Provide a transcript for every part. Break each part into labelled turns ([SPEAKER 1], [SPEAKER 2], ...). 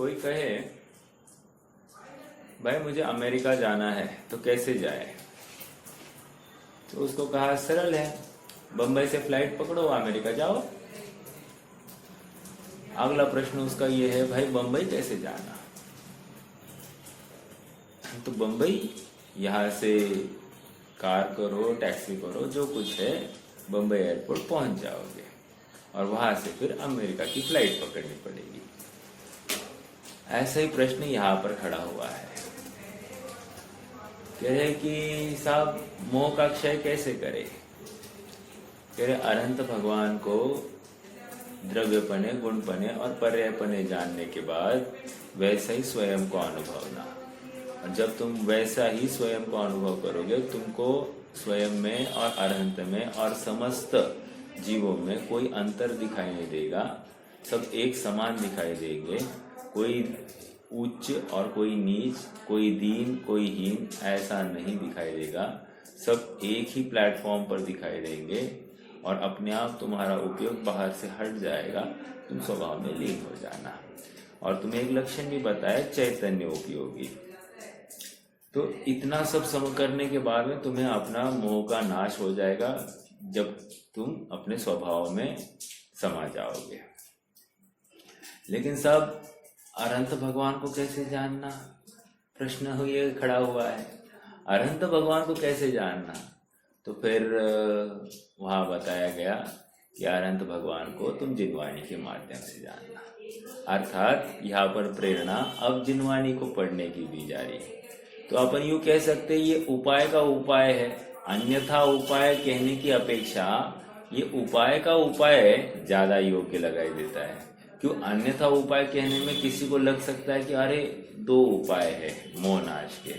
[SPEAKER 1] कोई कहे भाई मुझे अमेरिका जाना है तो कैसे जाए, तो उसको कहा सरल है, बंबई से फ्लाइट पकड़ो अमेरिका जाओ। अगला प्रश्न उसका ये है भाई बंबई कैसे जाना, तो बंबई यहाँ से कार करो टैक्सी करो जो कुछ है, बंबई एयरपोर्ट पहुंच जाओगे और वहां से फिर अमेरिका की फ्लाइट पकड़नी पड़ेगी। ऐसा ही प्रश्न यहाँ पर खड़ा हुआ है। कह रहे कि साहब मोह का क्षय कैसे करे। कह रहे अनंत भगवान को द्रव्यपने गुणपने और पर्यायपने जानने के बाद वैसा ही स्वयं को अनुभवना, और जब तुम वैसा ही स्वयं को अनुभव करोगे तुमको स्वयं में और अरहंत में और समस्त जीवों में कोई अंतर दिखाई नहीं देगा, सब एक समान दिखाई देंगे। कोई उच्च और कोई नीच, कोई दीन कोई हीन ऐसा नहीं दिखाई देगा, सब एक ही प्लेटफॉर्म पर दिखाई देंगे और अपने आप तुम्हारा उपयोग बाहर से हट जाएगा, तुम स्वभाव में लीन हो जाना। और तुम्हें एक लक्षण भी बताया चैतन्य उपयोगी। तो इतना सब सम करने के बाद में तुम्हें अपना मोह का नाश हो जाएगा जब तुम अपने स्वभाव में समा जाओगे। लेकिन सब अनंत भगवान को कैसे जानना, प्रश्न हो ये खड़ा हुआ है, अनंत भगवान को कैसे जानना। तो फिर वहां बताया गया कि अनंत भगवान को तुम जिनवाणी के माध्यम से जानना, अर्थात यहाँ पर प्रेरणा अब जिनवाणी को पढ़ने की दी जा रही है। तो अपन यूं कह सकते ये उपाय का उपाय है, अन्यथा उपाय कहने की अपेक्षा ये उपाय का उपाय ज्यादा योग्य लगाई देता है। क्यों, अन्यथा उपाय कहने में किसी को लग सकता है कि अरे दो उपाय है मोह नाश के,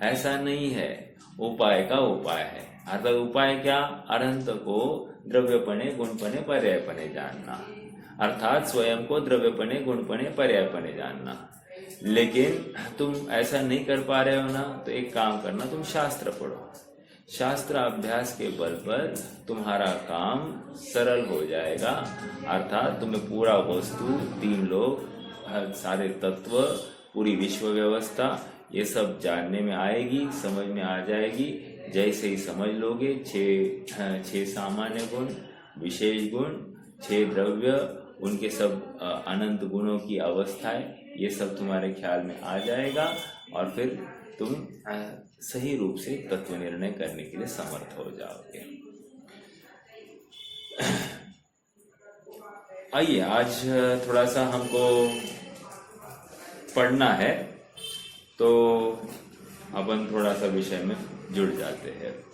[SPEAKER 1] ऐसा नहीं है, उपाय का उपाय है। अर्थात उपाय क्या, अनंत को द्रव्यपने गुणपने पर्यायपने जानना, अर्थात स्वयं को द्रव्यपने गुणपने पर्यायपने जानना। लेकिन तुम ऐसा नहीं कर पा रहे हो ना, तो एक काम करना, तुम शास्त्र पढ़ो। शास्त्र अभ्यास के बल पर तुम्हारा काम सरल हो जाएगा, अर्थात तुम्हें पूरा वस्तु, तीन लोग, सारे तत्व, पूरी विश्व व्यवस्था ये सब जानने में आएगी, समझ में आ जाएगी। जैसे ही समझ लोगे, छह सामान्य गुण, विशेष गुण, 6 द्रव्य, उनके सब अनंत गुणों की अवस्थाएं, ये सब तुम्हारे ख्याल में आ जाएगा और फिर तुम सही रूप से तत्व निर्णय करने के लिए समर्थ हो जाओगे। आइए आज थोड़ा सा हमको पढ़ना है, तो अपन थोड़ा सा विषय में जुड़ जाते हैं।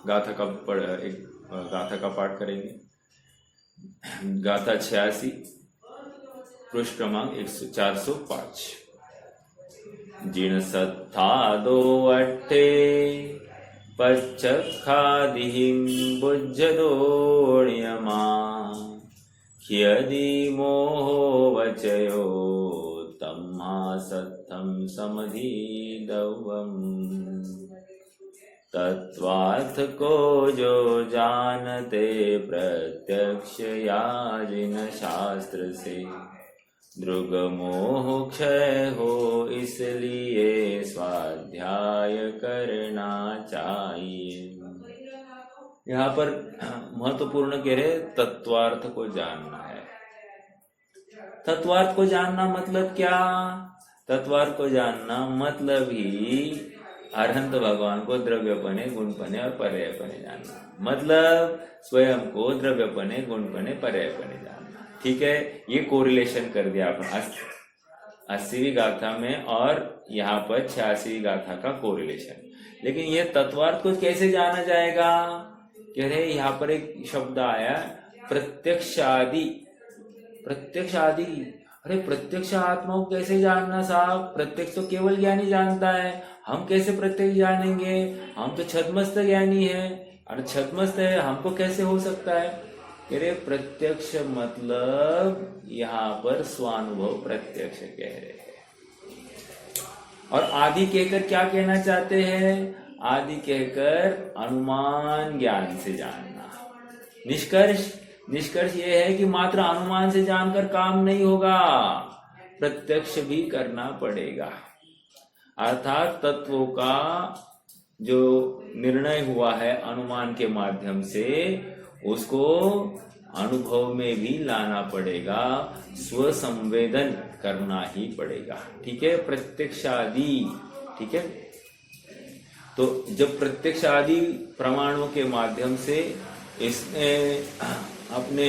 [SPEAKER 1] गाथा का एक गाथा का पाठ करेंगे। गाथा 86 पृष्ठ क्रमांक 405। जिन सत्था दो अट्ठे पच्चखादिहिं बुज्जदोण्यमा ख्यदि मोहो वचयो तम्हा सत्थं समधिदवम्। तत्वार्थ को जो जानते प्रत्यक्ष या जिन शास्त्र से, दृग मोह क्षय हो इसलिए स्वाध्याय करना चाहिए। यहाँ पर महत्वपूर्ण कह रहे तत्वार्थ को जानना है। तत्वार्थ को जानना मतलब क्या, तत्वार्थ को जानना मतलब ही अरहंत भगवान को द्रव्यपने गुणपने और पर्यायपने जानना, मतलब स्वयं को द्रव्यपने गुणपने पर्यायपने जानना। ठीक है, ये कोरिलेशन कर दिया अपन 80वीं गाथा में और यहाँ पर 86वीं गाथा का कोरिलेशन। लेकिन ये तत्वार्थ को कैसे जाना जाएगा, कह रहे यहाँ पर एक शब्द आया प्रत्यक्ष आदि। प्रत्यक्ष आदि, अरे प्रत्यक्ष आत्मा को कैसे जानना साहब, प्रत्यक्ष तो केवल ज्ञानी जानता है, हम कैसे प्रत्यक्ष जानेंगे, हम तो छद्मस्त ज्ञानी है, और छद्मस्त है, हमको कैसे हो सकता है। कह रहे प्रत्यक्ष मतलब यहाँ पर स्वानुभव प्रत्यक्ष कह रहे हैं। और आदि कहकर क्या कहना चाहते हैं, आदि कहकर अनुमान ज्ञान से जानना। निष्कर्ष ये है कि मात्र अनुमान से जानकर काम नहीं होगा, प्रत्यक्ष भी करना पड़ेगा। अर्थात तत्वों का जो निर्णय हुआ है अनुमान के माध्यम से, उसको अनुभव में भी लाना पड़ेगा, स्वसंवेदन करना ही पड़ेगा। ठीक है, प्रत्यक्षादि। ठीक है, तो जब प्रत्यक्षादि प्रमाणों के माध्यम से इसने अपने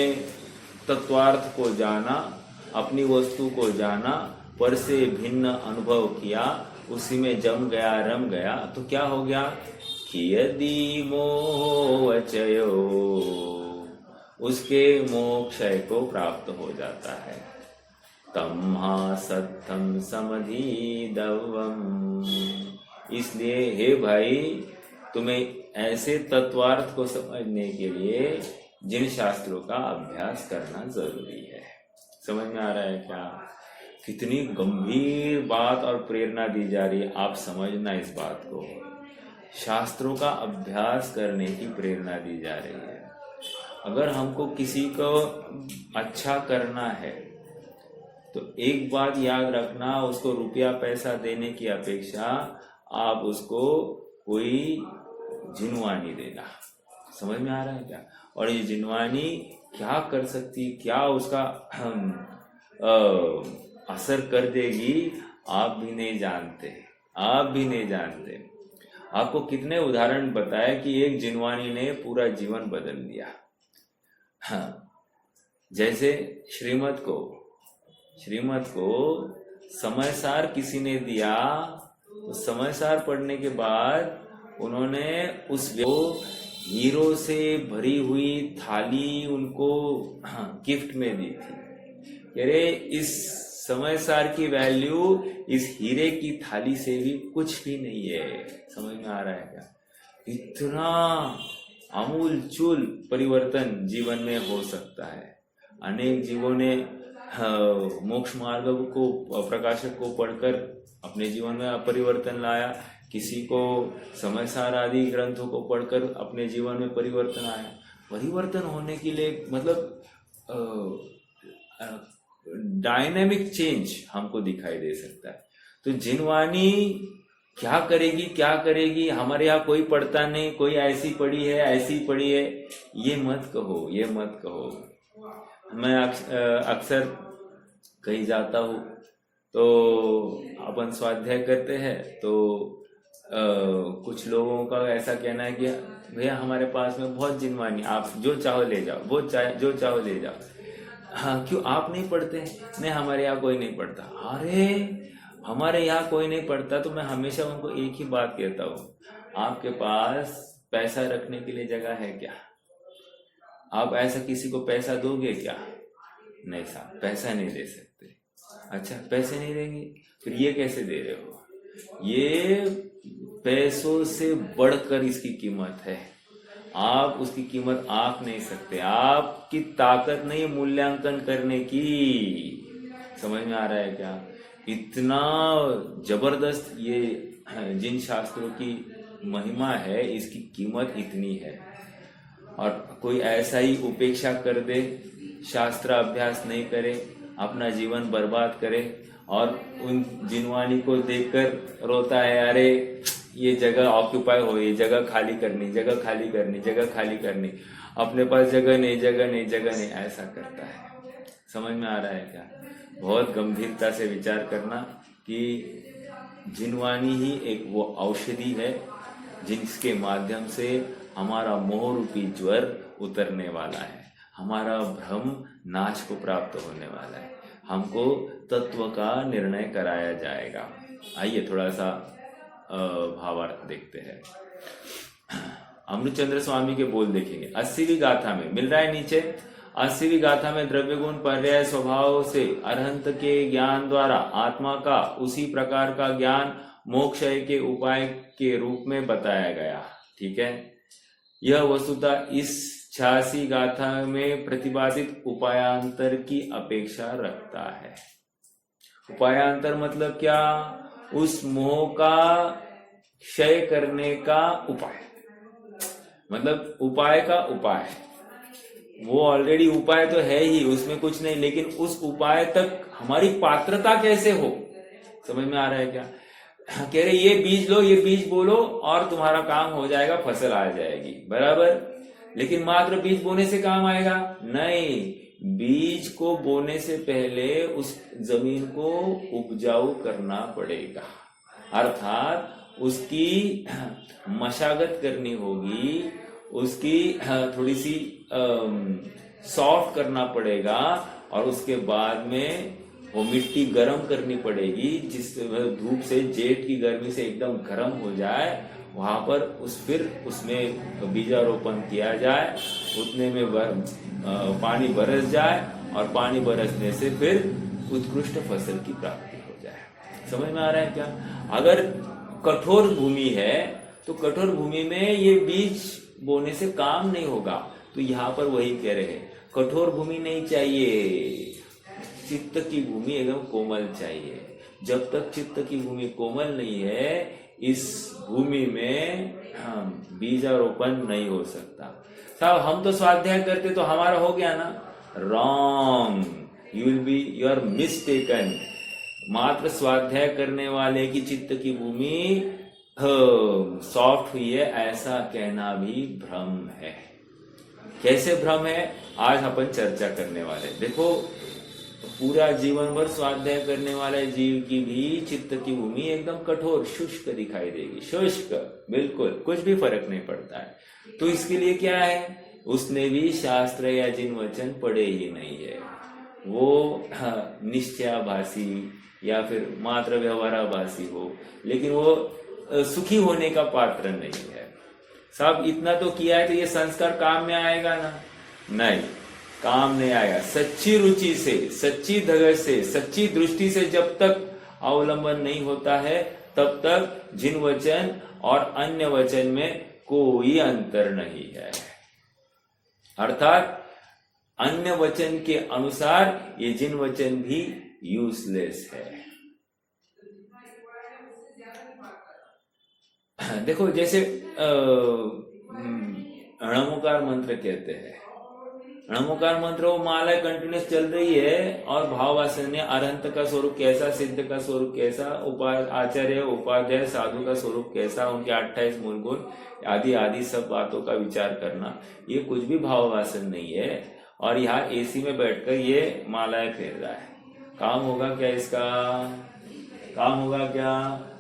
[SPEAKER 1] तत्वार्थ को जाना, अपनी वस्तु को जाना, पर से भिन्न अनुभव किया, उसी में जम गया, रम गया, तो क्या हो गया कि यदि मोहवचयो, उसके मोक्षय को प्राप्त हो जाता है। तम्हा सत्थम समधीदवम। इसलिए हे भाई, तुम्हें ऐसे तत्वार्थ को समझने के लिए जिन शास्त्रों का अभ्यास करना जरूरी है। समझ में आ रहा है क्या? कितनी गंभीर बात और प्रेरणा दी जा रही है, आप समझना इस बात को। शास्त्रों का अभ्यास करने की प्रेरणा दी जा रही है। अगर हमको किसी को अच्छा करना है तो एक बात याद रखना, उसको रुपया पैसा देने की अपेक्षा आप उसको कोई जिनवानी देना। समझ में आ रहा है क्या? और ये जिनवानी क्या कर सकती, क्या उसका असर कर देगी, आप भी नहीं जानते। आपको कितने उदाहरण बताए कि एक जिनवानी ने पूरा जीवन बदल दिया। हाँ, जैसे श्रीमत को समयसार किसी ने दिया, तो समयसार पढ़ने के बाद उन्होंने उस हीरो से भरी हुई थाली उनको गिफ्ट में दी थी। अरे इस समयसार की वैल्यू इस हीरे की थाली से भी कुछ भी नहीं है। समझ में आ रहा है क्या? इतना आमूल चूल परिवर्तन जीवन में हो सकता है। अनेक जीवों ने मोक्ष मार्ग को, प्रकाशक को पढ़कर अपने जीवन में परिवर्तन लाया। किसी को समयसार आदि ग्रंथों को पढ़कर अपने जीवन में परिवर्तन आया। परिवर्तन होने के लिए मतलब डायनेमिक चेंज हमको दिखाई दे सकता है। तो जिनवानी क्या करेगी, हमारे यहाँ कोई पढ़ता नहीं, कोई ऐसी पढ़ी है, ये मत कहो। मैं अक्सर कहीं जाता हूँ तो अपन स्वाध्याय करते हैं, तो कुछ लोगों का ऐसा कहना है कि भैया हमारे पास में बहुत जिनवानी, आप जो चाहो ले जाओ, जो चाहो ले जाओ। हाँ, क्यों आप नहीं पढ़ते? नहीं, हमारे यहाँ कोई नहीं पढ़ता। अरे हमारे यहाँ कोई नहीं पढ़ता तो मैं हमेशा उनको एक ही बात कहता हूँ, आपके पास पैसा रखने के लिए जगह है क्या? आप ऐसा किसी को पैसा दोगे क्या? नहीं साहब, पैसा नहीं दे सकते। अच्छा, पैसे नहीं देंगे, फिर ये कैसे दे रहे हो? ये पैसों से बढ़कर इसकी कीमत है। आप उसकी कीमत आंक नहीं सकते, आपकी ताकत नहीं मूल्यांकन करने की। समझ में आ रहा है क्या? इतना जबरदस्त ये जिन शास्त्रों की महिमा है, इसकी कीमत इतनी है। और कोई ऐसा ही उपेक्षा कर दे, शास्त्र अभ्यास नहीं करे, अपना जीवन बर्बाद करे और उन जिनवानी को देखकर रोता है, अरे ये जगह ऑक्यूपाई हो, ये जगह खाली करनी, अपने पास जगह नहीं, ऐसा करता है। समझ में आ रहा है क्या? बहुत गंभीरता से विचार करना कि जिनवानी ही एक वो औषधि है जिसके माध्यम से हमारा मोह रूपी ज्वर उतरने वाला है, हमारा भ्रम नाश को प्राप्त होने वाला है, हमको तत्व का निर्णय कराया जाएगा। आइए थोड़ा सा भावार्थ देखते हैं। अमृतचंद्र स्वामी के बोल देखेंगे। 80वीं गाथा में मिल रहा है नीचे, 80वीं गाथा में द्रव्य गुण पर्याय स्वभाव से अरहंत के ज्ञान द्वारा आत्मा का उसी प्रकार का ज्ञान मोक्षय के उपाय के रूप में बताया गया। ठीक है, यह वस्तुतः इस 86 गाथा में प्रतिपादित उपायांतर की अपेक्षा रखता है। उपायांतर मतलब क्या? उस मोह का क्षय करने का उपाय, मतलब उपाय का उपाय। वो ऑलरेडी उपाय तो है ही, उसमें कुछ नहीं, लेकिन उस उपाय तक हमारी पात्रता कैसे हो, समझ में आ रहा है क्या? कह रहे ये बीज लो, ये बीज बोलो और तुम्हारा काम हो जाएगा, फसल आ जाएगी, बराबर। लेकिन मात्र बीज बोने से काम आएगा नहीं, बीज को बोने से पहले उस जमीन को उपजाऊ करना पड़ेगा, अर्थात उसकी मशागत करनी होगी, उसकी थोड़ी सी सॉफ्ट करना पड़ेगा, और उसके बाद में वो मिट्टी गर्म करनी पड़ेगी, जिस धूप से, जेठ की गर्मी से एकदम गर्म हो जाए, वहां पर फिर उसमें बीजारोपण किया जाए, उतने में पानी बरस जाए, और पानी बरसने से फिर उत्कृष्ट फसल की प्राप्ति हो जाए। समझ में आ रहा है क्या? अगर कठोर भूमि है तो कठोर भूमि में ये बीज बोने से काम नहीं होगा। तो यहाँ पर वही कह रहे हैं, कठोर भूमि नहीं चाहिए, चित्त की भूमि एकदम कोमल चाहिए। जब तक चित्त की भूमि कोमल नहीं है, इस भूमि में बीजारोपण नहीं हो सकता। साहब हम तो स्वाध्याय करते तो हमारा हो गया ना, रॉन्ग, यू आर मिस्टेकन। मात्र स्वाध्याय करने वाले की चित्त की भूमि सॉफ्ट हुई है, ऐसा कहना भी भ्रम है। कैसे भ्रम है, आज अपन चर्चा करने वाले। देखो, पूरा जीवन भर स्वाध्याय करने वाले जीव की भी चित्त की भूमि एकदम कठोर, शुष्क दिखाई देगी, शुष्क, बिल्कुल कुछ भी फर्क नहीं पड़ता है। तो इसके लिए क्या है, उसने भी शास्त्र या जिन वचन पढ़े ही नहीं है, वो निश्चयाभासी या फिर मात्र व्यवहाराभासी हो, लेकिन वो सुखी होने का पात्र नहीं है। साहब इतना तो किया है तो ये संस्कार काम में आएगा ना? नहीं, काम नहीं आएगा। सच्ची रुचि से, सच्ची धगस से, सच्ची दृष्टि से जब तक अवलंबन नहीं होता है, तब तक जिन वचन और अन्य वचन में कोई अंतर नहीं है। अर्थात अन्य वचन के अनुसार ये जिन वचन भी यूजलेस है। देखो, जैसे णमोकार मंत्र कहते हैं, णमोकार मंत्र वो माला कंटिन्यूस चल रही है, और भाववासन्य अरहंत का स्वरूप कैसा, सिद्ध का स्वरूप कैसा, आचार्य उपाध्याय साधु का स्वरूप कैसा, उनके 28 मूल गुण आदि आदि सब बातों का विचार करना, ये कुछ भी भाववासन नहीं है। और यहाँ एसी में बैठकर ये मालाएं फेर रहा है। काम होगा क्या इसका? काम होगा क्या?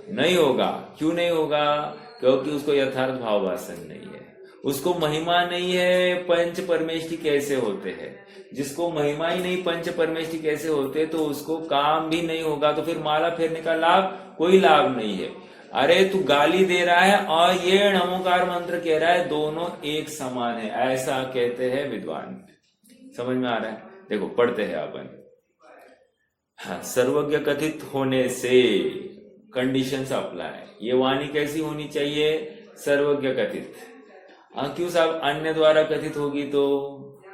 [SPEAKER 1] नहीं होगा। क्यों नहीं होगा? क्योंकि उसको यथार्थ भाववासन नहीं है, उसको महिमा नहीं है पंच परमेष्टि कैसे होते हैं। जिसको महिमा ही नहीं पंच परमेष्टि कैसे होते, तो उसको काम भी नहीं होगा, तो फिर माला फेरने का लाभ, कोई लाभ नहीं है। अरे तू गाली दे रहा है और ये नमोकार मंत्र कह रहा है, दोनों एक समान है, ऐसा कहते हैं विद्वान। समझ में आ रहा है? देखो पढ़ते हैं अपन। हाँ, सर्वज्ञ कथित होने से कंडीशंस अप्लाई। ये वाणी कैसी होनी चाहिए? सर्वज्ञ कथित। हाँ, क्यों साहब? अन्य द्वारा कथित होगी तो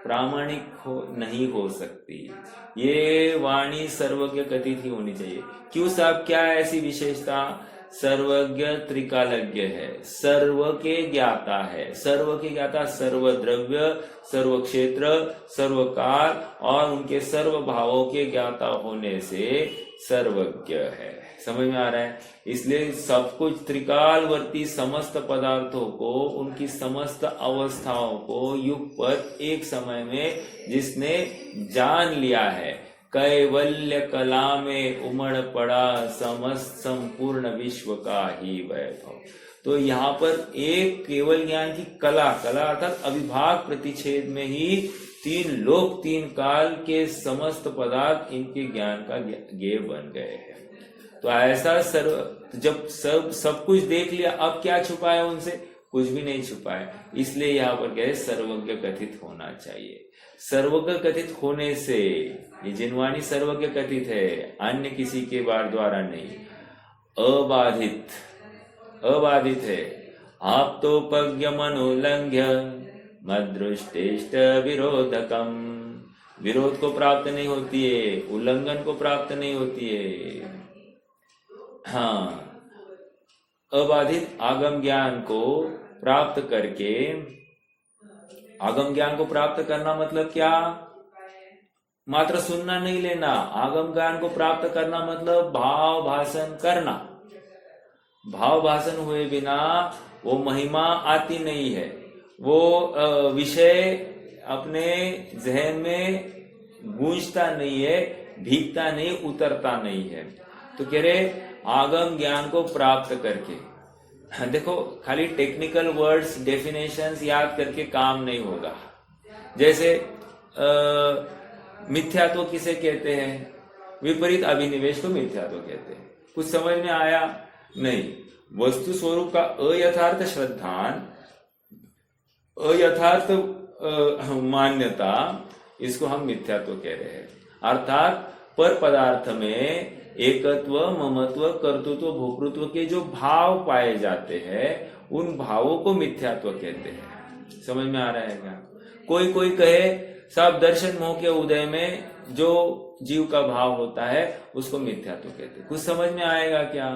[SPEAKER 1] प्रामाणिक नहीं हो सकती। ये वाणी सर्वज्ञ कथित ही होनी चाहिए। क्यों साहब? क्या ऐसी विशेषता? सर्वज्ञ त्रिकालज्ञ है, सर्व के ज्ञाता है। सर्व के ज्ञाता, सर्व द्रव्य, सर्व क्षेत्र, सर्व काल और उनके सर्व भावों के ज्ञाता होने से सर्वज्ञ है। समझ में आ रहा है? इसलिए सब कुछ त्रिकालवर्ती समस्त पदार्थों को, उनकी समस्त अवस्थाओं को युगपत् एक समय में जिसने जान लिया है, कैवल्य कला में उमड़ पड़ा समस्त संपूर्ण विश्व का ही वैभव। तो यहाँ पर एक केवल ज्ञान की कला, कला अर्थात अविभाग प्रतिच्छेद में ही तीन लोक तीन काल के समस्त पदार्थ इनके ज्ञान का ज्ञेय बन गए हैं। तो ऐसा जब सब कुछ देख लिया, अब क्या छुपा है उनसे? कुछ भी नहीं छुपा है। इसलिए यहाँ पर कहे सर्वज्ञ कथित होना चाहिए। सर्वज्ञ कथित होने से, ये जिनवाणी सर्वज्ञ कथित है, अन्य किसी के बार द्वारा नहीं, अबाधित है। आप तो पज्ञ मनोलंघ्य मदृष्टेष्ट विरोधकम। विरोध को प्राप्त नहीं होती है, उल्लंघन को प्राप्त नहीं होती है। हाँ, अबाधित आगम ज्ञान को प्राप्त करके, आगम ज्ञान को प्राप्त करना मतलब क्या? मात्र सुनना नहीं लेना। आगम ज्ञान को प्राप्त करना मतलब भाव भाषण करना। भाव भाषण हुए बिना वो महिमा आती नहीं है, वो विषय अपने जहन में गूंजता नहीं है, भीगता नहीं, उतरता नहीं है। तो कह रहे आगम ज्ञान को प्राप्त करके। देखो, खाली टेक्निकल वर्ड्स, डेफिनेशंस याद करके काम नहीं होगा। जैसे मिथ्यात्व किसे कहते हैं? विपरीत अभिनिवेश को मिथ्यात्व कहते हैं। कुछ समझ में आया? नहीं। वस्तु स्वरूप का अयथार्थ श्रद्धान, अयथार्थ मान्यता, इसको हम मिथ्यात्व कह रहे हैं। अर्थात पर पदार्थ में एकत्व, ममत्व, कर्तृत्व, भोक्तृत्व के जो भाव पाए जाते हैं, उन भावों को मिथ्यात्व कहते हैं। समझ में आ रहा है क्या? कोई कहे सब दर्शन मोह के उदय में जो जीव का भाव होता है उसको मिथ्यात्व कहते हैं। कुछ समझ में आएगा क्या?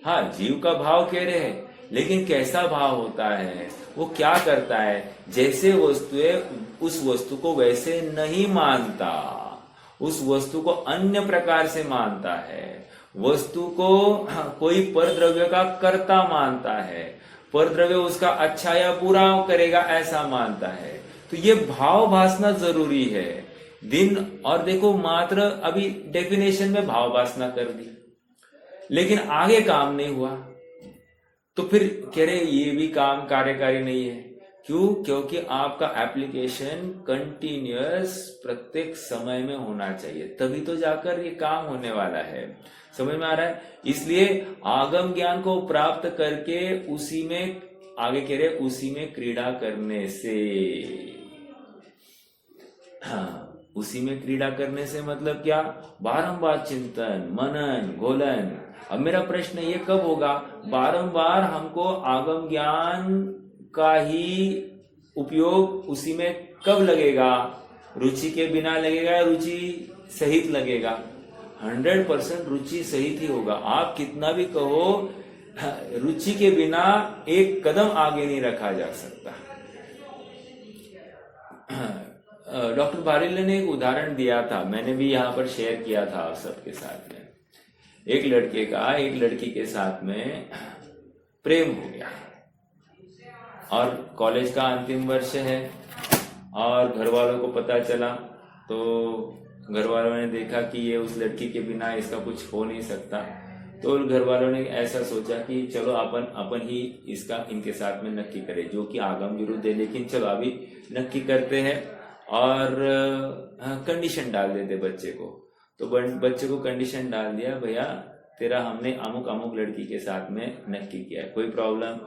[SPEAKER 1] हाँ, जीव का भाव कह रहे हैं, लेकिन कैसा भाव होता है, वो क्या करता है? जैसे वस्तु है उस वस्तु को वैसे नहीं मानता, उस वस्तु को अन्य प्रकार से मानता है, वस्तु को कोई परद्रव्य का कर्ता मानता है, परद्रव्य उसका अच्छा या बुरा करेगा ऐसा मानता है। तो ये भाव भासना जरूरी है। दिन और देखो, मात्र अभी डेफिनेशन में भाव भासना कर दी, लेकिन आगे काम नहीं हुआ, तो फिर कह रहे ये भी काम कार्यकारी नहीं है। क्यों? क्योंकि आपका एप्लीकेशन कंटिन्यूअस प्रत्येक समय में होना चाहिए, तभी तो जाकर ये काम होने वाला है। समझ में आ रहा है? इसलिए आगम ज्ञान को प्राप्त करके उसी में, आगे कह रहे उसी में क्रीड़ा करने से, हाँ, उसी में क्रीड़ा करने से मतलब क्या? बारंबार चिंतन, मनन, घोलन। अब मेरा प्रश्न ये कब होगा? बारंबार हमको आगम ज्ञान का ही उपयोग उसी में कब लगेगा? रुचि के बिना लगेगा या रुचि सहित लगेगा? 100% रुचि सहित ही होगा। आप कितना भी कहो, रुचि के बिना एक कदम आगे नहीं रखा जा सकता। डॉक्टर बारिल ने एक उदाहरण दिया था, मैंने भी यहाँ पर शेयर किया था आप सबके साथ में। एक लड़के का एक लड़की के साथ में प्रेम हो गया और कॉलेज का अंतिम वर्ष है और घर वालों को पता चला, तो घर वालों ने देखा कि ये उस लड़की के बिना इसका कुछ हो नहीं सकता, तो घर वालों ने ऐसा सोचा कि चलो अपन ही इसका इनके साथ में नक्की करें, जो कि आगम विरुद्ध है, लेकिन चलो अभी नक्की करते हैं और कंडीशन डाल देते बच्चे को। तो बच्चे को कंडीशन डाल दिया, भैया तेरा हमने अमुक अमुक लड़की के साथ में नक्की किया है, कोई प्रॉब्लम?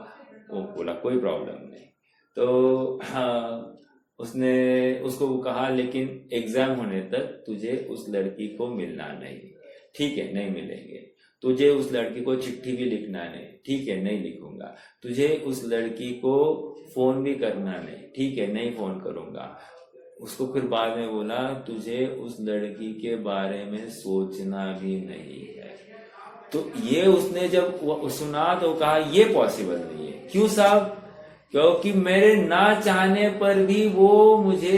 [SPEAKER 1] वो बोला कोई प्रॉब्लम नहीं। तो उसने उसको कहा लेकिन एग्जाम होने तक तुझे उस लड़की को मिलना नहीं। ठीक है, नहीं मिलेंगे। तुझे उस लड़की को चिट्ठी भी लिखना नहीं। ठीक है, नहीं लिखूंगा। तुझे उस लड़की को फोन भी करना नहीं। ठीक है, नहीं फोन करूंगा। उसको फिर बाद में बोला तुझे उस लड़की के बारे में सोचना भी नहीं है। तो ये उसने जब वो सुना तो कहा ये पॉसिबल नहीं है। क्यों साहब? क्योंकि मेरे ना चाहने पर भी वो मुझे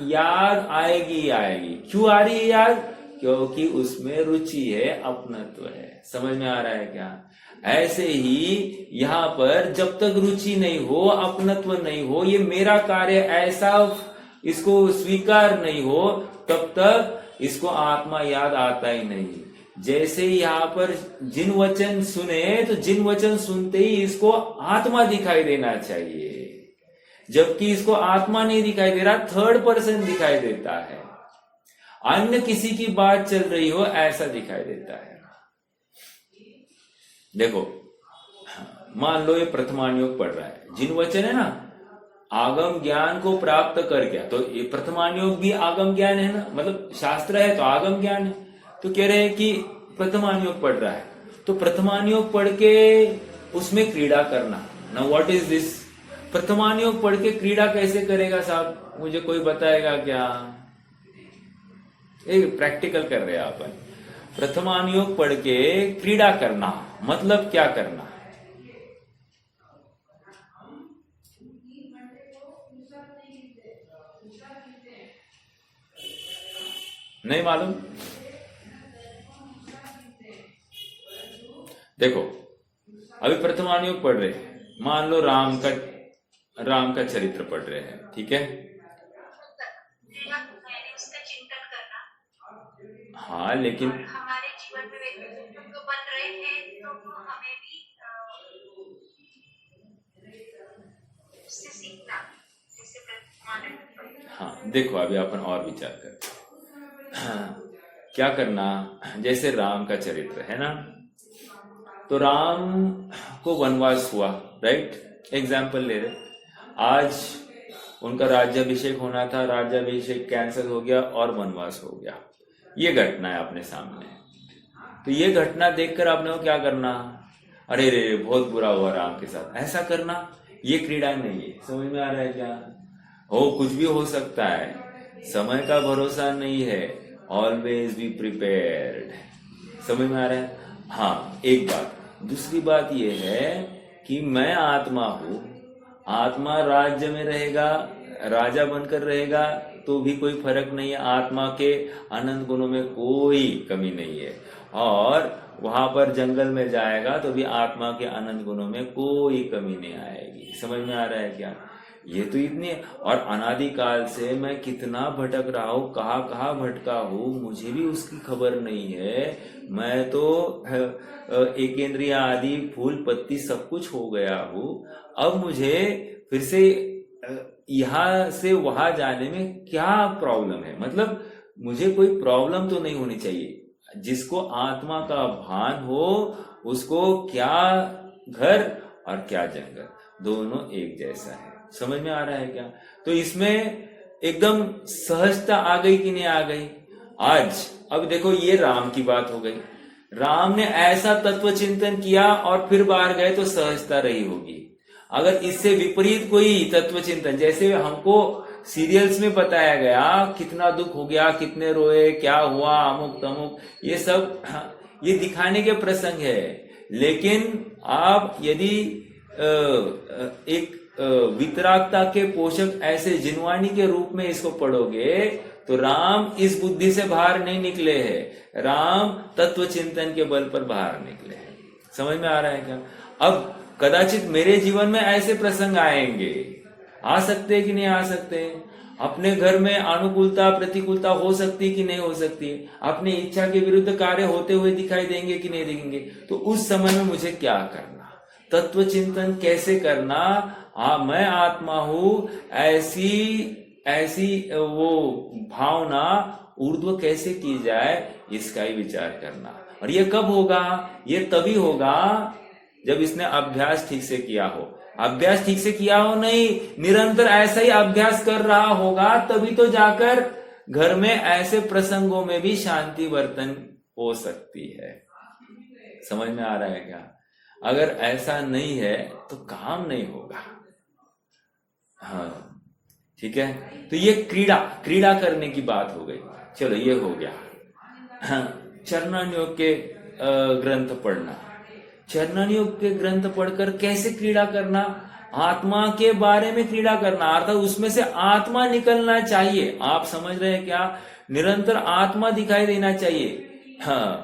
[SPEAKER 1] याद आएगी आएगी। क्यों आ रही है याद? क्योंकि उसमें रुचि है, अपनत्व है। समझ में आ रहा है क्या? ऐसे ही यहाँ पर जब तक रुचि नहीं हो, अपनत्व नहीं हो, ये मेरा कार्य ऐसा इसको स्वीकार नहीं हो, तब तक इसको आत्मा याद आता ही नहीं। जैसे यहाँ पर जिन वचन सुने तो जिन वचन सुनते ही इसको आत्मा दिखाई देना चाहिए, जबकि इसको आत्मा नहीं दिखाई दे रहा, थर्ड पर्सन दिखाई देता है। अन्य किसी की बात चल रही हो ऐसा दिखाई देता है। देखो, मान लो ये प्रथमानुयोग पढ़ रहा है, जिन वचन है ना आगम ज्ञान को प्राप्त कर गया, तो ये प्रथमानुयोग भी आगम ज्ञान है ना, मतलब शास्त्र है तो आगम ज्ञान है। तो कह रहे हैं कि प्रथमानुयोग पढ़ रहा है, तो प्रथमानुयोग पढ़ के उसमें क्रीड़ा करना। ना व्हाट इज दिस? प्रथमानुयोग पढ़ के क्रीड़ा कैसे करेगा साहब? मुझे कोई बताएगा क्या? एक प्रैक्टिकल कर रहे हैं अपन। प्रथमानुयोग पढ़ के क्रीड़ा करना मतलब क्या करना? नहीं मालूम? देखो, अभी प्रथमानुयोग पढ़ रहे हैं, मान लो राम का चरित्र पढ़ रहे हैं, ठीक है?
[SPEAKER 2] उसका चिंतन करना,
[SPEAKER 1] हाँ, लेकिन
[SPEAKER 2] हमारे जीवन में व्यक्तित्व तो बन रहे हैं, तो हमें भी उससे सीखना, जैसे प्रथमानुयोग।
[SPEAKER 1] हाँ देखो, अभी अपन और विचार करते हैं। हाँ, क्या करना, जैसे राम का चरित्र है ना, तो राम को वनवास हुआ, राइट? एग्जाम्पल ले रहे, आज उनका राज्याभिषेक होना था, राज्याभिषेक कैंसिल हो गया और वनवास हो गया। ये घटना है अपने सामने। तो ये घटना देखकर आपने को क्या करना? अरे रे बहुत बुरा हुआ राम के साथ, ऐसा करना ये क्रीड़ा नहीं है। समझ में आ रहा है क्या? हो कुछ भी हो सकता है, समय का भरोसा नहीं है, ऑलवेज बी प्रिपेयर्ड। समझ में आ रहा है? हाँ, एक बात। दूसरी बात यह है कि मैं आत्मा हूं, आत्मा राज्य में रहेगा, राजा बनकर रहेगा तो भी कोई फर्क नहीं है, आत्मा के अनंत गुणों में कोई कमी नहीं है। और वहां पर जंगल में जाएगा तो भी आत्मा के अनंत गुणों में कोई कमी नहीं आएगी। समझ में आ रहा है क्या? ये तो इतनी, और अनादिकाल से मैं कितना भटक रहा हूँ, कहाँ भटका हूँ, मुझे भी उसकी खबर नहीं है। मैं तो एकेंद्रिय आदि फूल पत्ती सब कुछ हो गया हूँ। अब मुझे फिर से यहाँ से वहां जाने में क्या प्रॉब्लम है? मतलब मुझे कोई प्रॉब्लम तो नहीं होनी चाहिए। जिसको आत्मा का भान हो उसको क्या घर और क्या जंगल, दोनों एक जैसा है। समझ में आ रहा है क्या? तो इसमें एकदम सहजता आ गई कि नहीं आ गई आज? अब देखो, ये राम की बात हो गई, राम ने ऐसा तत्व चिंतन किया और फिर बाहर गए तो सहजता रही होगी। अगर इससे विपरीत कोई तत्व चिंतन, जैसे हमको सीरियल्स में बताया गया, कितना दुख हो गया, कितने रोए, क्या हुआ, अमुक तमुक, ये सब ये दिखाने के प्रसंग है। लेकिन आप यदि एक वितरागता के पोषक ऐसे जिनवानी के रूप में इसको पढ़ोगे तो राम इस बुद्धि से बाहर नहीं निकले हैं, राम तत्व चिंतन के बल पर बाहर निकले हैं। समझ में आ रहा है क्या? अब कदाचित मेरे जीवन में ऐसे प्रसंग आएंगे, आ सकते कि नहीं आ सकते? अपने घर में अनुकूलता प्रतिकूलता हो सकती कि नहीं हो सकती? अपनी इच्छा के विरुद्ध कार्य होते हुए दिखाई देंगे कि नहीं देंगे? तो उस समय में मुझे क्या करना, तत्व चिंतन कैसे करना, मैं आत्मा हूं, ऐसी वो भावना ऊर्ध्व कैसे की जाए, इसका ही विचार करना। और ये कब होगा? ये तभी होगा जब इसने अभ्यास ठीक से किया हो। अभ्यास ठीक से किया हो नहीं, निरंतर ऐसा ही अभ्यास कर रहा होगा, तभी तो जाकर घर में ऐसे प्रसंगों में भी शांति वर्तन हो सकती है। समझ में आ रहा है क्या? अगर ऐसा नहीं है तो काम नहीं होगा। हाँ ठीक है, तो ये क्रीड़ा करने की बात हो गई। चलो ये हो गया। हाँ, चरणानुयोग के ग्रंथ पढ़ना, चरणानुयोग के ग्रंथ पढ़कर कैसे क्रीड़ा करना, आत्मा के बारे में क्रीड़ा करना, अर्थात उसमें से आत्मा निकलना चाहिए। आप समझ रहे हैं क्या? निरंतर आत्मा दिखाई देना चाहिए। हाँ,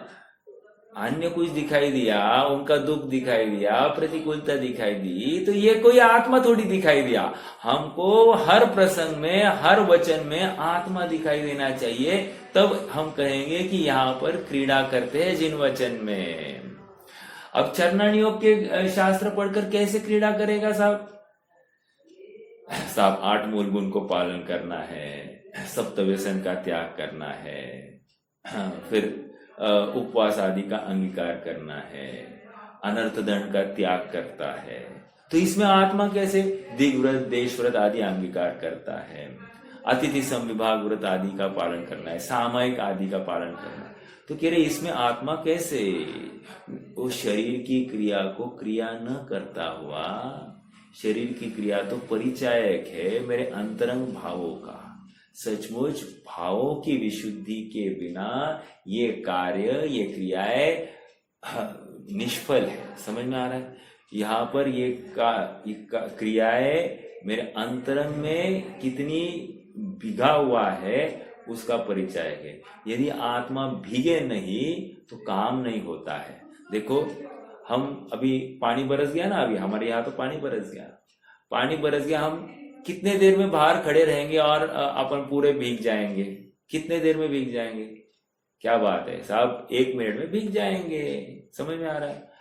[SPEAKER 1] अन्य कुछ दिखाई दिया, उनका दुख दिखाई दिया, प्रतिकूलता दिखाई दी, तो ये कोई आत्मा थोड़ी दिखाई दिया। हमको हर प्रसंग में, हर वचन में आत्मा दिखाई देना चाहिए, तब हम कहेंगे कि यहाँ पर क्रीड़ा करते हैं जिन वचन में। अब चरणानुयोग के शास्त्र पढ़कर कैसे क्रीड़ा करेगा साहब? 8 मूल गुण को पालन करना है, सप्त व्यसन का त्याग करना है, फिर उपवास आदि का अंगीकार करना है, अनर्थ दंड का त्याग करता है। तो इसमें आत्मा कैसे? दिग्व्रत, देशव्रत आदि अंगीकार करता है, अतिथि संविभाग व्रत आदि का पालन करना है, सामायिक आदि का पालन करना है। तो कह रहे इसमें आत्मा कैसे? वो शरीर की क्रिया को क्रिया न करता हुआ, शरीर की क्रिया तो परिचायक है मेरे अंतरंग भावों का। सचमुच भावों की विशुद्धि के बिना ये कार्य, ये क्रियाएं निष्फल है। समझ में आ रहा है? यहाँ पर ये क्रियाएं मेरे अंतरंग में कितनी बिगा हुआ है उसका परिचय है। यदि आत्मा भीगे नहीं तो काम नहीं होता है। देखो, हम अभी पानी बरस गया ना, अभी हमारे यहाँ तो पानी बरस गया, हम कितने देर में बाहर खड़े रहेंगे और अपन पूरे भीग जाएंगे? कितने देर में भीग जाएंगे? क्या बात है साहब, 1 मिनट में भीग जाएंगे। समझ में आ रहा है?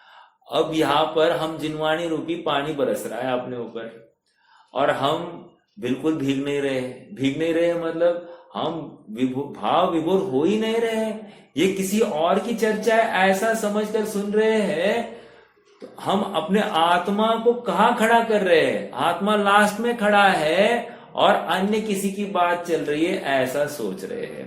[SPEAKER 1] अब यहाँ पर हम जिनवाणी रूपी पानी बरस रहा है अपने ऊपर और हम बिल्कुल भीग नहीं रहे मतलब हम भाव विभोर हो ही नहीं रहे। ये किसी और की चर्चा है ऐसा समझकर सुन रहे हैं। तो हम अपने आत्मा को कहाँ खड़ा कर रहे हैं? आत्मा लास्ट में खड़ा है और अन्य किसी की बात चल रही है ऐसा सोच रहे हैं।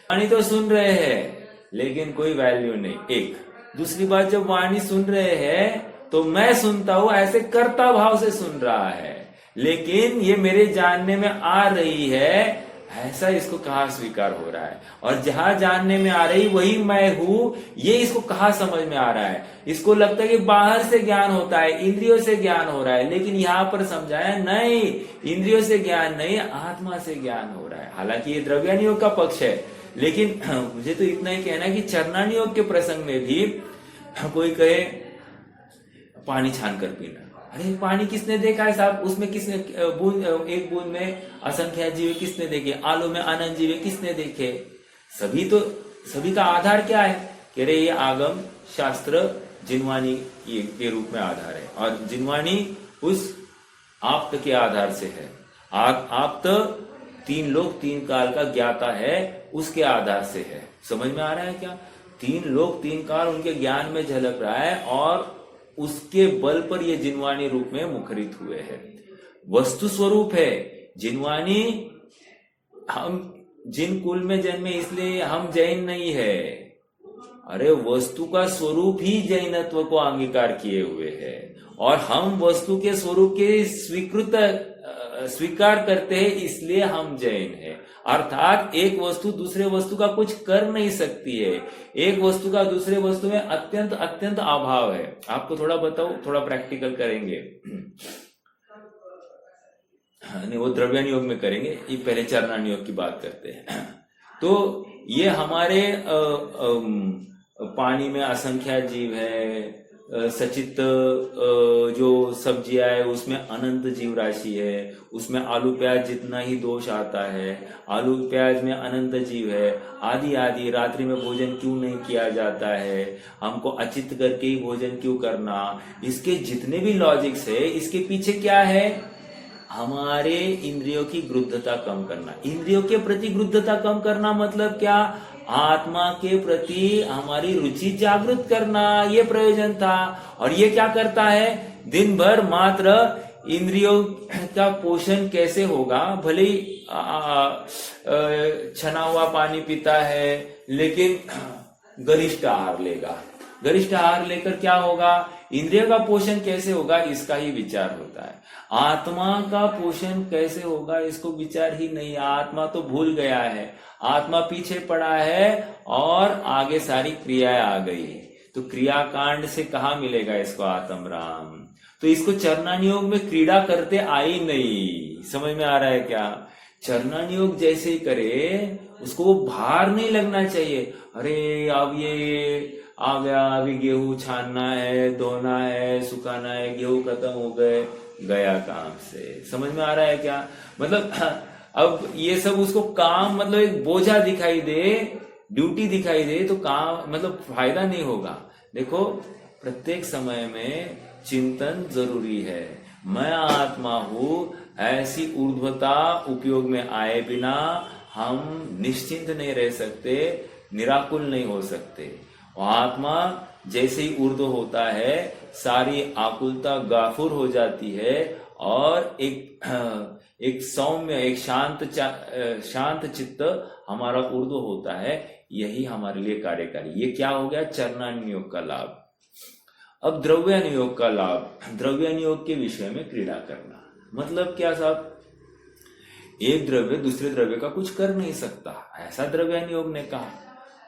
[SPEAKER 1] वाणी तो सुन रहे हैं लेकिन कोई वैल्यू नहीं। एक दूसरी बात, जब वाणी सुन रहे हैं तो मैं सुनता हूं ऐसे कर्ता भाव से सुन रहा है, लेकिन ये मेरे जानने में आ रही है ऐसा इसको कहाँ स्वीकार हो रहा है? और जहां जानने में आ रही वही मैं हूं, ये इसको कहाँ समझ में आ रहा है? इसको लगता है कि बाहर से ज्ञान होता है, इंद्रियों से ज्ञान हो रहा है, लेकिन यहाँ पर समझाया नहीं, इंद्रियों से ज्ञान नहीं, आत्मा से ज्ञान हो रहा है। हालांकि ये द्रव्यानि योग का पक्ष है, लेकिन मुझे तो इतना ही कहना है कि चरणानि योग के प्रसंग में भी कोई कहे पानी छान कर पीना, अरे पानी किसने देखा है साहब? उसमें किसने एक बूंद में असंख्या जीव किसने देखे? आलू में अनंत जीव किसने देखे? सभी का आधार क्या है? कह रहे ये आगम शास्त्र जिनवाणी के रूप में आधार है, और जिनवाणी उस आप्त के आधार से है। आप्त 3 लोक 3 काल का ज्ञाता है, उसके आधार से है। समझ में आ रहा है क्या? 3 लोक 3 काल उनके ज्ञान में झलक रहा है और उसके बल पर ये जिनवाणी रूप में मुखरित हुए हैं। वस्तु स्वरूप है जिनवाणी। हम जिन कुल में जन्मे इसलिए हम जैन नहीं है। अरे वस्तु का स्वरूप ही जैनत्व को अंगीकार किए हुए है, और हम वस्तु के स्वरूप के स्वीकार करते हैं, इसलिए हम जैन है। अर्थात एक वस्तु दूसरे वस्तु का कुछ कर नहीं सकती है, एक वस्तु का दूसरे वस्तु में अत्यंत अत्यंत अभाव है। आपको थोड़ा बताओ, थोड़ा प्रैक्टिकल करेंगे, नहीं वो द्रव्यानि योग में करेंगे, ये पहले चरणानि योग की बात करते हैं। तो ये हमारे पानी में असंख्या जीव है, सचित जो सब्जियां है उसमें अनंत जीव राशि है, उसमें आलू प्याज जितना ही दोष आता है, आलू प्याज में अनंत जीव है, आदि आदि। रात्रि में भोजन क्यों नहीं किया जाता है, हमको अचित करके ही भोजन क्यों करना, इसके जितने भी लॉजिक्स है इसके पीछे क्या है? हमारे इंद्रियों की गृद्धता कम करना। इंद्रियों के प्रति गृद्धता कम करना मतलब क्या? आत्मा के प्रति हमारी रुचि जागृत करना, ये प्रयोजन था। और ये क्या करता है? दिन भर मात्र इंद्रियों का पोषण कैसे होगा? भले ही छना हुआ पानी पीता है लेकिन गरिष्ठ आहार लेगा। गरिष्ठ आहार लेकर क्या होगा? इंद्रिय का पोषण कैसे होगा इसका ही विचार होता है। आत्मा का पोषण कैसे होगा इसको विचार ही नहीं। आत्मा तो भूल गया है, आत्मा पीछे पड़ा है और आगे सारी क्रियाएं आ गई। तो क्रियाकांड से कहा मिलेगा इसको आत्म राम? तो इसको चरणानि योग में क्रीड़ा करते आई नहीं। समझ में आ रहा है क्या? चरणानि योग जैसे ही करे उसको भार नहीं लगना चाहिए। अरे अब ये आ गया, अभी गेहूं छानना है, धोना है, सुखाना है, गेहूं खत्म हो गए, गया काम से। समझ में आ रहा है क्या? मतलब अब ये सब उसको काम मतलब एक बोझा दिखाई दे, ड्यूटी दिखाई दे, तो काम मतलब फायदा नहीं होगा। देखो प्रत्येक समय में चिंतन जरूरी है। मैं आत्मा हूं ऐसी ऊर्ध्वता उपयोग में आए बिना हम निश्चिंत नहीं रह सकते, निराकुल नहीं हो सकते। आत्मा जैसे ही ऊर्ध्व होता है सारी आकुलता गाफुर हो जाती है और एक सौम्य, एक शांत चित्त हमारा ऊर्ध्व होता है। यही हमारे लिए कार्यकारी। ये क्या हो गया? चरणानि योग का लाभ। अब द्रव्यानि योग का लाभ। द्रव्यानि योग के विषय में क्रीड़ा करना मतलब क्या साहब? एक द्रव्य दूसरे द्रव्य का कुछ कर नहीं सकता, ऐसा द्रव्यानि योग ने कहा।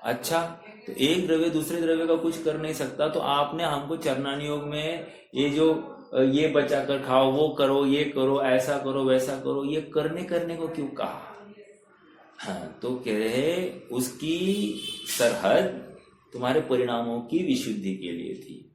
[SPEAKER 1] अच्छा, तो एक द्रव्य दूसरे द्रव्य का कुछ कर नहीं सकता, तो आपने हमको चरणानि योग में ये बचा कर खाओ, वो करो, ये करो, ऐसा करो, वैसा करो, ये करने को क्यों कहा? हाँ, तो कह रहे उसकी सरहद तुम्हारे परिणामों की विशुद्धि के लिए थी।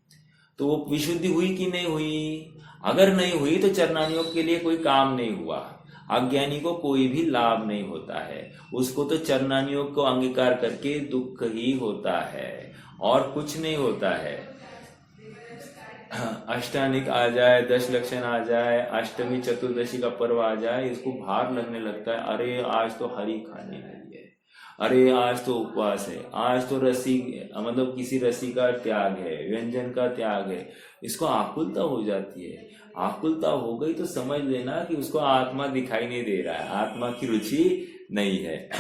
[SPEAKER 1] तो वो विशुद्धि हुई कि नहीं हुई? अगर नहीं हुई तो चरणानियोग के लिए कोई काम नहीं हुआ। अज्ञानी को कोई भी लाभ नहीं होता है, उसको तो चरणानियोग को अंगीकार करके दुख ही होता है और कुछ नहीं होता है। अष्टानिक आ जाए, 10 लक्षण आ जाए, अष्टमी चतुर्दशी का पर्व आ जाए, इसको भार लगने लगता है। अरे आज तो हरी खाने नहीं है, अरे आज तो उपवास है, आज तो रसी मतलब किसी रसी का त्याग है, व्यंजन का त्याग है। इसको आकुलता हो जाती है। आकुलता हो गई तो समझ लेना कि उसको आत्मा दिखाई नहीं दे रहा है, आत्मा की रुचि नहीं है।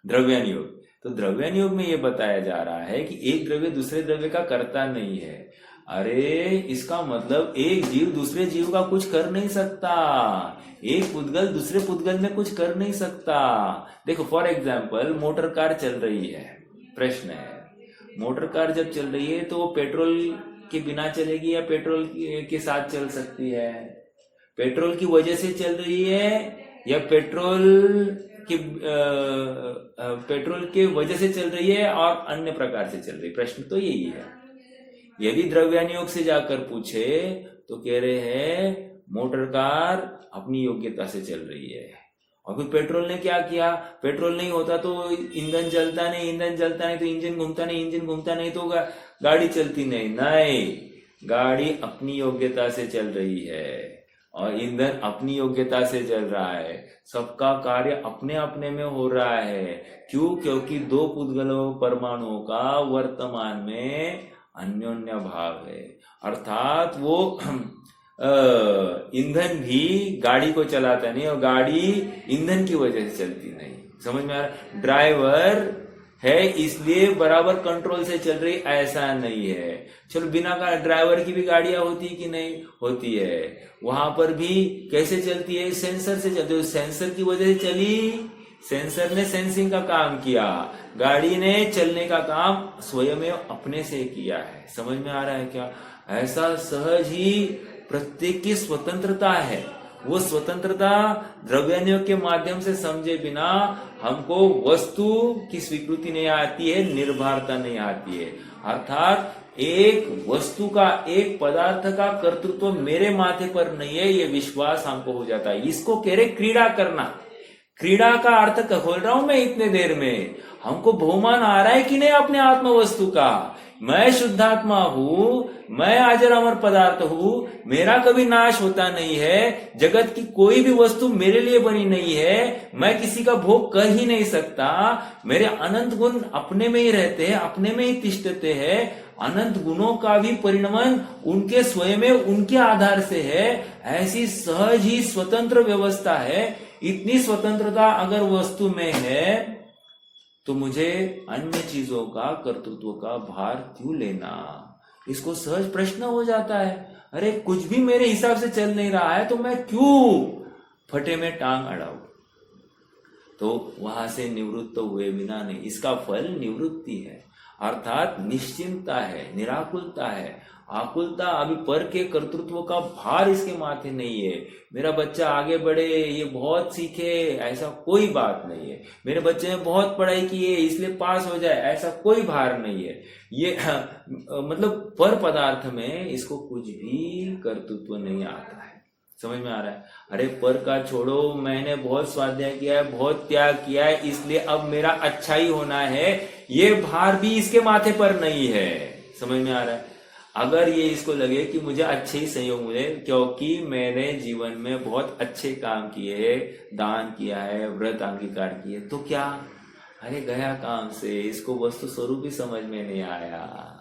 [SPEAKER 1] द्रव्यानुयोग, तो द्रव्यानुयोग में ये बताया जा रहा है कि एक द्रव्य दूसरे द्रव्य का कर्ता नहीं है। अरे इसका मतलब एक जीव दूसरे जीव का कुछ कर नहीं सकता, एक पुद्गल दूसरे पुद्गल में कुछ कर नहीं सकता। देखो फॉर एग्जाम्पल मोटर कार चल रही है, प्रश्न है मोटर कार जब चल रही है तो वो पेट्रोल के बिना चलेगी या पेट्रोल के साथ चल सकती है? पेट्रोल की वजह से चल रही है या पेट्रोल के वजह से चल रही है और अन्य प्रकार से चल रही है? प्रश्न तो यही है। यदि द्रव्यानुयोग से जाकर पूछे तो कह रहे हैं मोटर कार अपनी योग्यता से चल रही है। और फिर पेट्रोल ने क्या किया? पेट्रोल नहीं होता तो ईंधन जलता नहीं, ईंधन जलता नहीं तो इंजन घूमता नहीं, इंजन घूमता नहीं तो गाड़ी चलती नहीं। नहीं, गाड़ी अपनी योग्यता से चल रही है और ईंधन अपनी योग्यता से चल रहा है। सबका कार्य अपने अपने में हो रहा है। क्यों? क्योंकि दो पुद्गलों परमाणुओं का वर्तमान में अन्योन्य भाव है। अर्थात वो ईंधन भी गाड़ी को चलाता नहीं और गाड़ी ईंधन की वजह से चलती नहीं। समझ में आ रहा? ड्राइवर है इसलिए बराबर कंट्रोल से चल रही, ऐसा नहीं है। चलो बिना ड्राइवर की भी गाड़ियां होती कि नहीं होती है? वहां पर भी कैसे चलती है? सेंसर से चलती है। सेंसर की वजह से चली, सेंसर ने सेंसिंग का काम किया, गाड़ी ने चलने का काम स्वयं अपने से किया है। समझ में आ रहा है क्या? ऐसा सहज ही प्रत्येक की स्वतंत्रता है। वो स्वतंत्रता द्रव्यानुयोग के माध्यम से समझे बिना हमको वस्तु की स्वीकृति नहीं आती है, निर्भरता नहीं आती है। अर्थात एक वस्तु का, एक पदार्थ का कर्तृत्व मेरे माथे पर नहीं है, ये विश्वास हमको हो जाता है। इसको कह रहे क्रीड़ा करना। क्रीड़ा का अर्थ खोल रहा हूं मैं इतने देर में। हमको बहुमान आ रहा है कि नहीं अपने आत्म वस्तु का? मैं शुद्धात्मा हूं, मैं अजर अमर पदार्थ हूं, मेरा कभी नाश होता नहीं है। जगत की कोई भी वस्तु मेरे लिए बनी नहीं है, मैं किसी का भोग कर ही नहीं सकता। मेरे अनंत गुण अपने में ही रहते हैं, अपने में ही तिष्ठते हैं। अनंत गुणों का भी परिणमन उनके स्वयं में, उनके आधार से है। ऐसी सहज ही स्वतंत्र व्यवस्था है। इतनी स्वतंत्रता अगर वस्तु में है तो मुझे अन्य चीजों का कर्तृत्व का भार क्यों लेना? इसको सहज प्रश्न हो जाता है। अरे कुछ भी मेरे हिसाब से चल नहीं रहा है तो मैं क्यों फटे में टांग अड़ाऊं? तो वहां से निवृत्त हुए बिना नहीं। इसका फल निवृत्ति है, अर्थात निश्चिंतता है, निराकुलता है। आकुलता अभी पर के कर्तृत्व का भार इसके माथे नहीं है। मेरा बच्चा आगे बढ़े, ये बहुत सीखे, ऐसा कोई बात नहीं है। मेरे बच्चे ने बहुत पढ़ाई की है इसलिए पास हो जाए, ऐसा कोई भार नहीं है। ये मतलब पर पदार्थ में इसको कुछ भी कर्तृत्व नहीं आता है। समझ में आ रहा है? अरे पर का छोड़ो, मैंने बहुत स्वाध्याय किया है, बहुत त्याग किया है, इसलिए अब मेरा अच्छा ही होना है, ये भार भी इसके माथे पर नहीं है। समझ में आ रहा है? अगर ये इसको लगे कि मुझे अच्छे ही संयोग मिले क्योंकि मैंने जीवन में बहुत अच्छे काम किए, दान किया है, व्रत अंगीकार किए, तो क्या? अरे गया काम से। इसको वस्तु स्वरूप ही समझ में नहीं आया।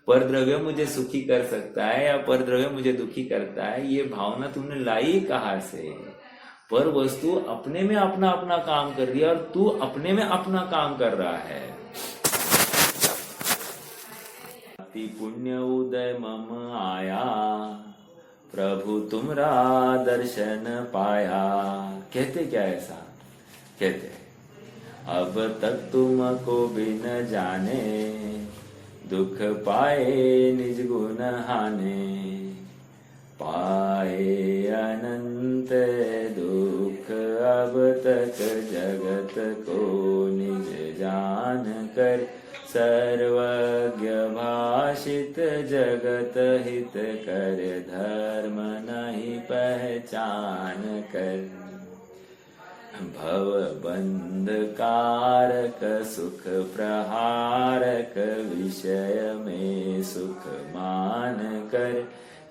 [SPEAKER 1] पर द्रव्य मुझे सुखी कर सकता है या पर द्रव्य मुझे दुखी करता है, ये भावना तुमने लाई कहां से? पर वस्तु अपने में अपना अपना काम कर रही है और तू अपने में अपना काम कर रहा है। पुण्य उदय मम आया, प्रभु तुमरा दर्शन पाया। कहते क्या ऐसा? कहते अब तक तुमको बिन जाने, दुख पाए निज गुण हाने, पाए अनंत दुख अब तक जगत को निज जान कर, सर्वज्ञ भाषित जगत हित कर, धर्म नहीं पहचान कर। भव बंध कारक सुख प्रहारक, विषय में सुख मान कर,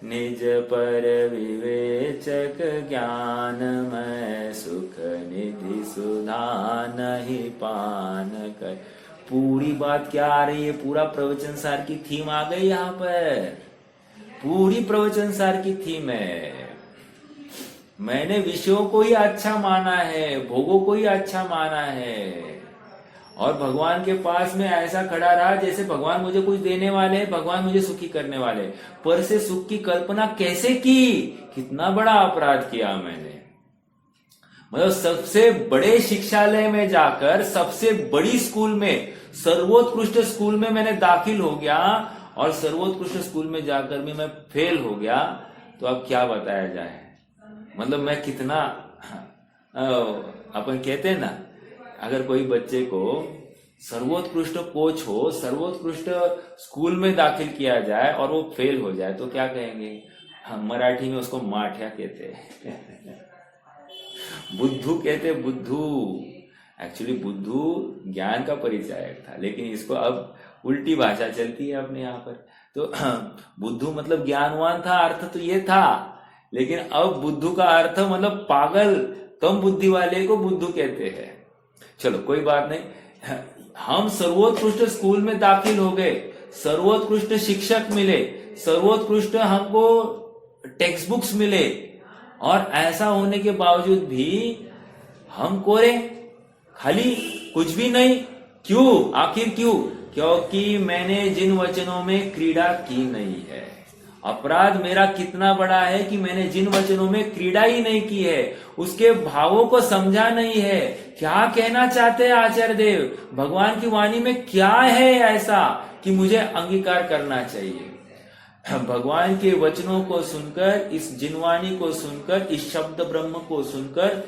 [SPEAKER 1] निज पर विवेचक ज्ञानमय, सुख निधि सुधा नहीं पान कर। पूरी बात क्या आ रही है? पूरा प्रवचन सार की थीम आ गई यहाँ पर, पूरी प्रवचन सार की थीम है। मैंने विषयों को ही अच्छा माना है, भोगों को ही अच्छा माना है, और भगवान के पास में ऐसा खड़ा रहा जैसे भगवान मुझे कुछ देने वाले हैं, भगवान मुझे सुखी करने वाले। पर से सुख की कल्पना कैसे की? कितना बड़ा अपराध किया मैंने। मतलब सबसे बड़े शिक्षालय में जाकर, सबसे बड़ी स्कूल में, सर्वोत्कृष्ट स्कूल में मैंने दाखिल हो गया, और सर्वोत्कृष्ट स्कूल में जाकर भी मैं फेल हो गया। तो अब क्या बताया जाए? मतलब मैं कितना, अपन कहते हैं ना, अगर कोई बच्चे को सर्वोत्कृष्ट कोच हो, सर्वोत्कृष्ट स्कूल में दाखिल किया जाए और वो फेल हो जाए तो क्या कहेंगे? हम मराठी में उसको माठ्या कहते हैं बुद्धू कहते, बुद्धू। एक्चुअली बुद्धू ज्ञान का परिचायक था, लेकिन इसको अब उल्टी भाषा चलती है अपने यहाँ पर। तो बुद्धू मतलब ज्ञानवान था, अर्थ तो ये था, लेकिन अब बुद्धू का अर्थ मतलब पागल, कम बुद्धि वाले को बुद्धू कहते हैं। चलो कोई बात नहीं, हम सर्वोत्कृष्ट स्कूल में दाखिल हो गए, सर्वोत्कृष्ट शिक्षक मिले, सर्वोत्कृष्ट हमको टेक्स्ट बुक्स मिले, और ऐसा होने के बावजूद भी हम कोरे, खाली कुछ भी नहीं। क्यों? आखिर क्यों? क्योंकि मैंने जिन वचनों में क्रीड़ा की नहीं है। अपराध मेरा कितना बड़ा है कि मैंने जिन वचनों में क्रीड़ा ही नहीं की है, उसके भावों को समझा नहीं है। क्या कहना चाहते हैं आचार्य देव? भगवान की वाणी में क्या है ऐसा कि मुझे अंगीकार करना चाहिए? भगवान के वचनों को सुनकर, इस जिनवाणी को सुनकर, इस शब्द ब्रह्म को सुनकर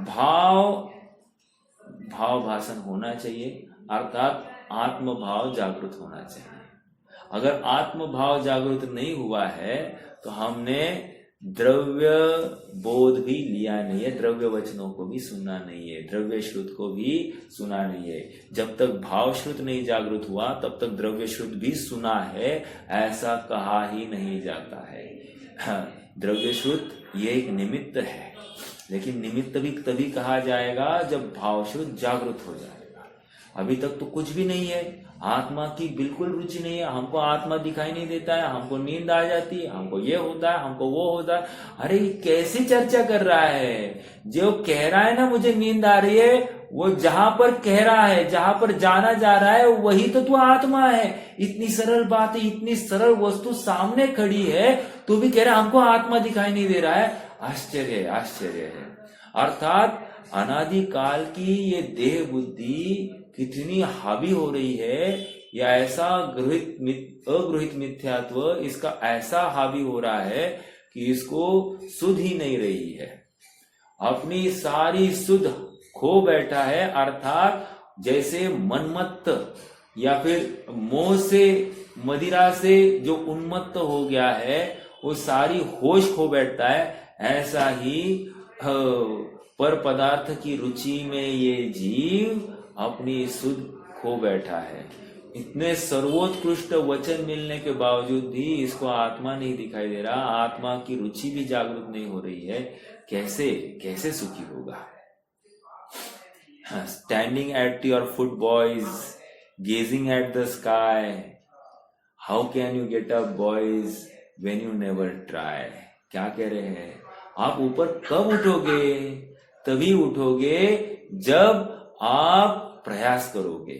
[SPEAKER 1] भाव भाषण होना चाहिए, अर्थात आत्म भाव जागृत होना चाहिए। अगर आत्म भाव जागृत नहीं हुआ है तो हमने द्रव्य बोध भी लिया नहीं है, द्रव्य वचनों को भी सुना नहीं है, द्रव्य श्रुत को भी सुना नहीं है। जब तक भाव श्रुत नहीं जागृत हुआ तब तक द्रव्य श्रुत भी सुना है, ऐसा कहा ही नहीं जाता है। द्रव्य श्रुत ये एक निमित्त है, लेकिन निमित्त भी तभी कहा जाएगा जब भाव श्रुत जागृत हो जाएगा। अभी तक तो कुछ भी नहीं है, आत्मा की बिल्कुल रुचि नहीं है, हमको आत्मा दिखाई नहीं देता है, हमको नींद आ जाती है, हमको ये होता है, हमको वो होता है। अरे कैसी चर्चा कर रहा है? जो कह रहा है ना मुझे नींद आ रही है, वो जहां पर कह रहा है, जहां पर जाना जा रहा है, वही तो तू आत्मा है। इतनी सरल बात है, इतनी सरल वस्तु सामने खड़ी है, तू भी कह रहा है हमको आत्मा दिखाई नहीं दे रहा है। आश्चर्य है, आश्चर्य है। अर्थात अनादिकाल की ये देह बुद्धि कितनी हावी हो रही है, या ऐसा अगृहित मिथ्यात्व इसका ऐसा हावी हो रहा है कि इसको सुध ही नहीं रही है, अपनी सारी सुध खो बैठा है। अर्थात जैसे मनमत्त या फिर मोह से, मदिरा से जो उन्मत्त हो गया है, वो सारी होश खो बैठता है, ऐसा ही पर पदार्थ की रुचि में ये जीव अपनी सुध खो बैठा है। इतने सर्वोत्कृष्ट वचन मिलने के बावजूद भी इसको आत्मा नहीं दिखाई दे रहा, आत्मा की रुचि भी जागृत नहीं हो रही है। कैसे सुखी होगा? Standing at your foot boys, gazing at the sky, how can you get up boys when you never try. क्या कह रहे हैं? आप ऊपर कब उठोगे? तभी उठोगे जब आप प्रयास करोगे,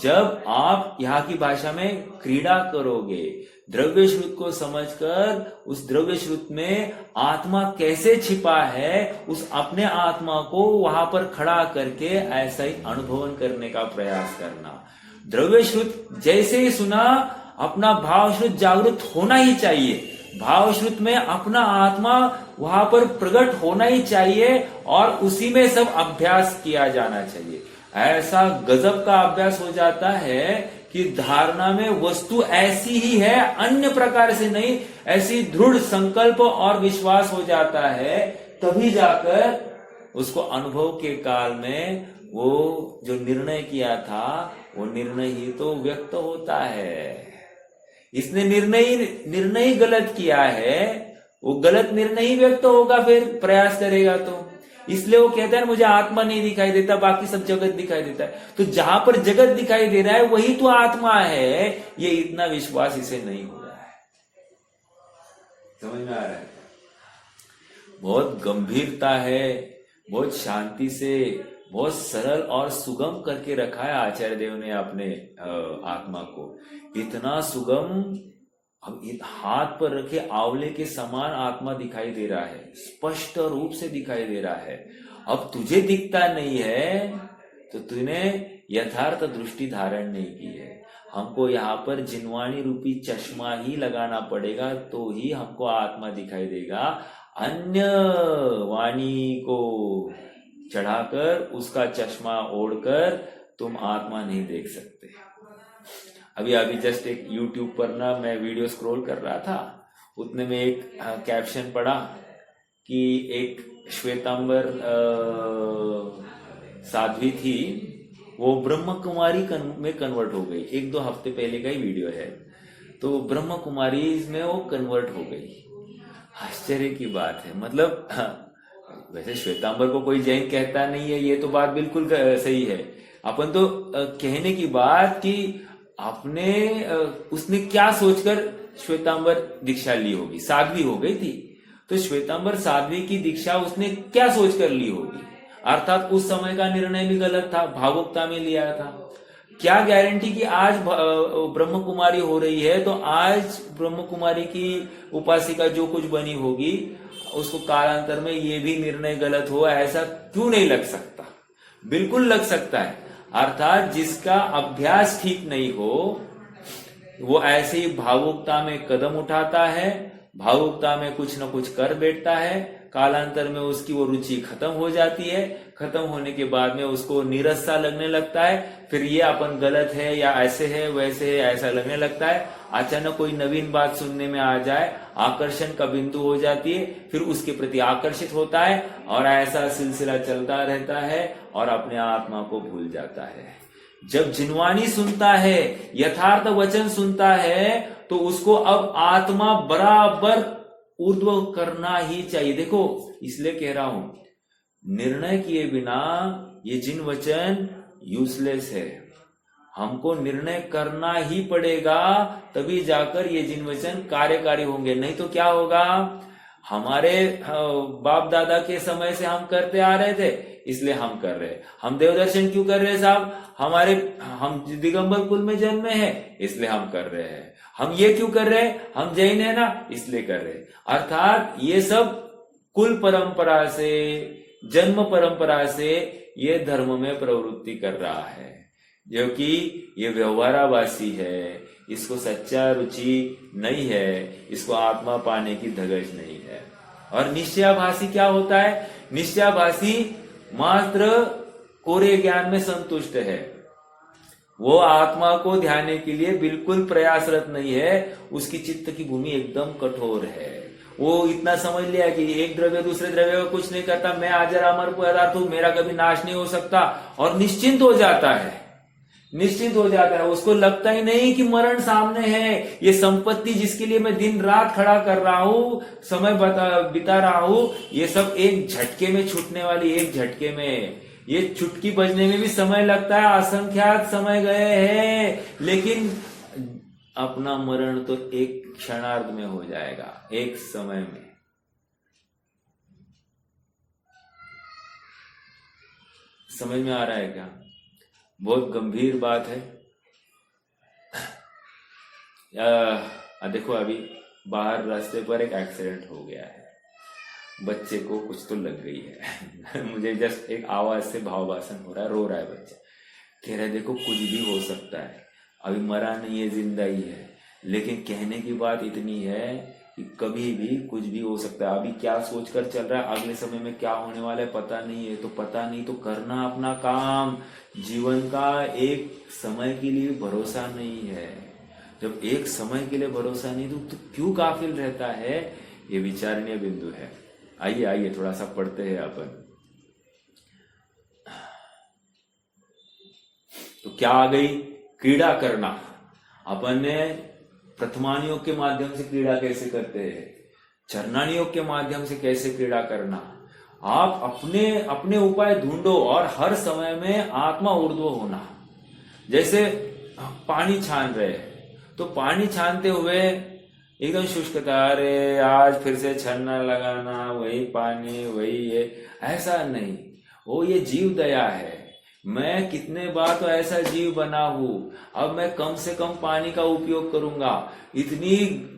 [SPEAKER 1] जब आप यहाँ की भाषा में क्रीड़ा करोगे, द्रव्य श्रुत को समझकर उस द्रव्य श्रुत में आत्मा कैसे छिपा है, उस अपने आत्मा को वहां पर खड़ा करके ऐसा ही अनुभवन करने का प्रयास करना। द्रव्य श्रुत जैसे ही सुना, अपना भाव श्रुत जागृत होना ही चाहिए। भाव श्रुत में अपना आत्मा वहां पर प्रकट होना ही चाहिए और उसी में सब अभ्यास किया जाना चाहिए। ऐसा गजब का अभ्यास हो जाता है कि धारणा में वस्तु ऐसी ही है, अन्य प्रकार से नहीं, ऐसी दृढ़ संकल्प और विश्वास हो जाता है, तभी जाकर उसको अनुभव के काल में वो जो निर्णय किया था वो निर्णय ही तो व्यक्त होता है। इसने निर्णय ही गलत किया है, वो गलत निर्णय ही व्यक्त होगा फिर प्रयास करेगा तो। इसलिए वो कहता है मुझे आत्मा नहीं दिखाई देता, बाकी सब जगत दिखाई देता है। तो जहां पर जगत दिखाई दे रहा है वही तो आत्मा है, ये इतना विश्वास इसे नहीं हो रहा है। समझ में आ रहा है? बहुत गंभीरता है, बहुत शांति से, बहुत सरल और सुगम करके रखा है आचार्य देव ने अपने आत्मा को। इतना सुगम, अब हाथ पर रखे आंवले के समान आत्मा दिखाई दे रहा है, स्पष्ट रूप से दिखाई दे रहा है। अब तुझे दिखता नहीं है तो तूने यथार्थ दृष्टि धारण नहीं की है। हमको यहाँ पर जिनवाणी रूपी चश्मा ही लगाना पड़ेगा तो ही हमको आत्मा दिखाई देगा। अन्य वाणी को चढ़ाकर उसका चश्मा ओढ़कर तुम आत्मा नहीं देख सकते। अभी जस्ट एक YouTube पर ना मैं वीडियो स्क्रॉल कर रहा था, उतने में एक कैप्शन पढ़ा कि एक श्वेतांबर साध्वी थी, वो ब्रह्म कुमारी में कन्वर्ट हो गई। 1-2 हफ्ते पहले का ही वीडियो है। तो ब्रह्म कुमारी में वो कन्वर्ट हो गई। आश्चर्य की बात है। मतलब वैसे श्वेतांबर को कोई जैन कहता नहीं है, ये तो बात बिल्कुल सही है। अपन तो कहने की बात कि आपने उसने क्या सोचकर श्वेतांबर दीक्षा ली होगी, साध्वी हो गई थी। तो श्वेतांबर साध्वी की दीक्षा उसने क्या सोचकर ली होगी? अर्थात उस समय का निर्णय भी गलत था, भावुकता में लिया था। क्या गारंटी कि आज ब्रह्म कुमारी हो रही है तो आज ब्रह्म कुमारी की उपासिका जो कुछ बनी होगी उसको कालांतर में ये भी निर्णय गलत हो? ऐसा क्यों नहीं लग सकता? बिल्कुल लग सकता है। अर्थात जिसका अभ्यास ठीक नहीं हो वो ऐसे ही भावुकता में कदम उठाता है, भावुकता में कुछ न कुछ कर बैठता है, कालांतर में उसकी वो रुचि खत्म हो जाती है। खत्म होने के बाद में उसको नीरस सा लगने लगता है, फिर ये अपन गलत है या ऐसे है वैसे है ऐसा लगने लगता है। अचानक कोई नवीन बात सुनने में आ जाए, आकर्षण का बिंदु हो जाती है, फिर उसके प्रति आकर्षित होता है और ऐसा सिलसिला चलता रहता है और अपने आत्मा को भूल जाता है। जब जिनवाणी सुनता है, यथार्थ वचन सुनता है, तो उसको अब आत्मा बराबर ऊर्ध्व करना ही चाहिए। देखो, इसलिए कह रहा हूं, निर्णय किए बिना ये जिन वचन यूजलेस है। हमको निर्णय करना ही पड़ेगा, तभी जाकर ये जिन वचन कार्यकारी होंगे। नहीं तो क्या होगा? हमारे बाप दादा के समय से हम करते आ रहे थे, इसलिए हम कर रहे। हम देवदर्शन क्यों कर रहे हैं साहब? हम दिगंबर कुल में जन्मे हैं, इसलिए हम कर रहे हैं। हम ये क्यों कर रहे हैं? हम जैन है ना, इसलिए कर रहे हैं। अर्थात ये सब कुल परंपरा से, जन्म परंपरा से ये धर्म में प्रवृत्ति कर रहा है, जो कि ये व्यवहाराभासी है, इसको सच्चा रुचि नहीं है, इसको आत्मा पाने की धगश नहीं है। और निश्चयाभासी क्या होता है? निश्चयाभासी मात्र कोरे ज्ञान में संतुष्ट है, वो आत्मा को ध्यान के लिए बिल्कुल प्रयासरत नहीं है। उसकी चित्त की भूमि एकदम कठोर है। वो इतना समझ लिया कि एक द्रव्य दूसरे द्रव्य को कुछ नहीं करता, मैं अजर अमर पदार्थ हूं, मेरा कभी नाश नहीं हो सकता, और निश्चिंत हो जाता है। निश्चिंत हो जाता है। उसको लगता ही नहीं कि मरण सामने है। ये संपत्ति जिसके लिए मैं दिन रात खड़ा कर रहा हूं, समय बिता रहा हूं, ये सब एक झटके में छूटने वाली, एक झटके में। ये चुटकी बजने में भी समय लगता है, असंख्यात समय गए हैं, लेकिन अपना मरण तो एक क्षणार्ध में हो जाएगा, एक समय में। समझ में आ रहा है क्या? बहुत गंभीर बात है। देखो, अभी बाहर रास्ते पर एक एक्सीडेंट हो गया है, बच्चे को कुछ तो लग गई है। मुझे जस्ट एक आवाज से भावभाषण हो रहा है, रो रहा है बच्चा, कह रहा है देखो कुछ भी हो सकता है, अभी मरा नहीं है, जिंदा ही है। लेकिन कहने की बात इतनी है कि कभी भी कुछ भी हो सकता है। अभी क्या सोचकर चल रहा है, अगले समय में क्या होने वाला है पता नहीं है, तो पता नहीं तो करना अपना काम। जीवन का एक समय के लिए भरोसा नहीं है। जब एक समय के लिए भरोसा नहीं तो क्यों काफिल रहता है, ये विचारणीय बिंदु है। आइए आइए थोड़ा सा पढ़ते हैं अपन। तो क्या आ गई, क्रीड़ा करना। अपन ने प्रथमान योग के माध्यम से क्रीड़ा कैसे करते हैं, चरणानी योग के माध्यम से कैसे क्रीड़ा करना। आप अपने अपने उपाय ढूंढो और हर समय में आत्मा ऊर्ध्व होना। जैसे पानी छान रहे तो पानी छानते हुए एकदम शुष्कता, अरे आज फिर से छन्ना लगाना, वही पानी वही ये, ऐसा नहीं। वो ये जीव दया है। मैं कितने बार तो ऐसा जीव बना हूं, अब मैं कम से कम पानी का उपयोग करूंगा। इतनी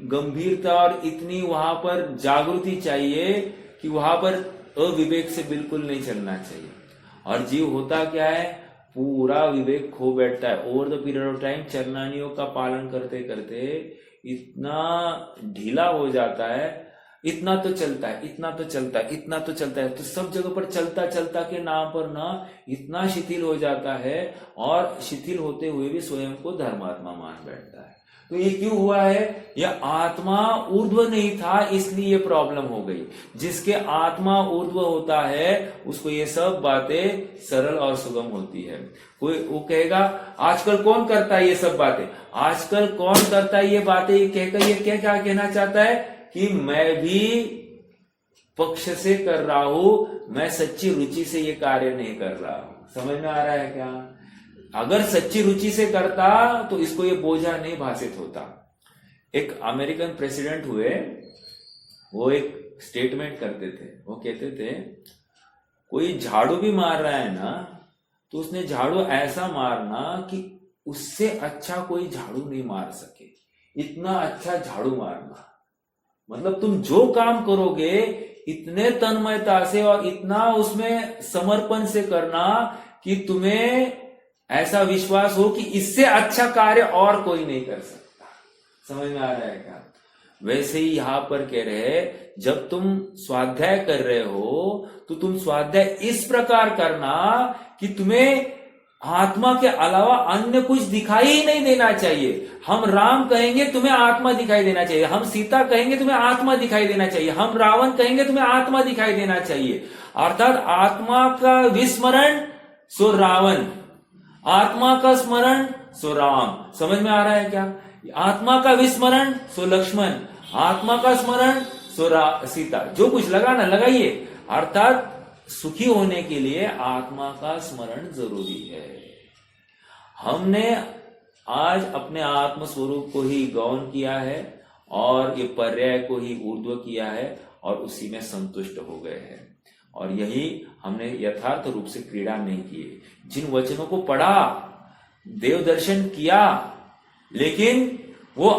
[SPEAKER 1] गंभीरता और इतनी वहां पर जागृति चाहिए कि वहां पर अविवेक से बिल्कुल नहीं चलना चाहिए। और जीव होता क्या है, पूरा विवेक खो बैठता है। Over the period of time चरणानियों का पालन करते करते इतना ढीला हो जाता है, इतना तो चलता है, इतना तो चलता है, इतना तो चलता है, तो सब जगह पर चलता चलता के नाम पर ना इतना शिथिल हो जाता है, और शिथिल होते हुए भी स्वयं को धर्मात्मा मान बैठता है। तो ये क्यों हुआ है, यह आत्मा ऊर्ध्व नहीं था, इसलिए ये प्रॉब्लम हो गई। जिसके आत्मा ऊर्ध्व होता है उसको ये सब बातें सरल और सुगम होती है। कोई वो कहेगा आजकल कौन करता है ये सब बातें, आजकल कौन करता है ये बातें, ये कहकर ये क्या क्या कहना चाहता है कि मैं भी पक्ष से कर रहा हूं, मैं सच्ची रुचि से ये कार्य नहीं कर रहा हूं। समझ में आ रहा है क्या? अगर सच्ची रुचि से करता तो इसको ये बोझा नहीं भाषित होता। एक अमेरिकन प्रेसिडेंट हुए, वो एक स्टेटमेंट करते थे। वो कहते थे कोई झाड़ू भी मार रहा है ना तो उसने झाड़ू ऐसा मारना कि उससे अच्छा कोई झाड़ू नहीं मार सके, इतना अच्छा झाड़ू मारना। मतलब तुम जो काम करोगे इतने तन्मयता से और इतना उसमें समर्पण से करना कि तुम्हें ऐसा विश्वास हो कि इससे अच्छा कार्य और कोई नहीं कर सकता। समझ में आ रहा है क्या? वैसे ही यहां पर कह रहे, जब तुम स्वाध्याय कर रहे हो तो तुम स्वाध्याय इस प्रकार करना कि तुम्हें आत्मा के अलावा अन्य कुछ दिखाई ही नहीं देना चाहिए। हम राम कहेंगे तुम्हें आत्मा दिखाई देना चाहिए, हम सीता कहेंगे तुम्हें आत्मा दिखाई देना चाहिए, हम रावण कहेंगे तुम्हें आत्मा दिखाई देना चाहिए। अर्थात आत्मा का विस्मरण सो रावण, आत्मा का स्मरण सो राम। समझ में आ रहा है क्या? आत्मा का विस्मरण सो लक्ष्मण, आत्मा का स्मरण सो सीता। जो कुछ लगाना लगाइए। अर्थात सुखी होने के लिए आत्मा का स्मरण जरूरी है। हमने आज अपने आत्म स्वरूप को ही गौण किया है और ये पर्याय को ही ऊर्ध्व किया है और उसी में संतुष्ट हो गए हैं। और यही हमने यथार्थ रूप से क्रीड़ा नहीं किए। जिन वचनों को पढ़ा, देव दर्शन किया, लेकिन वो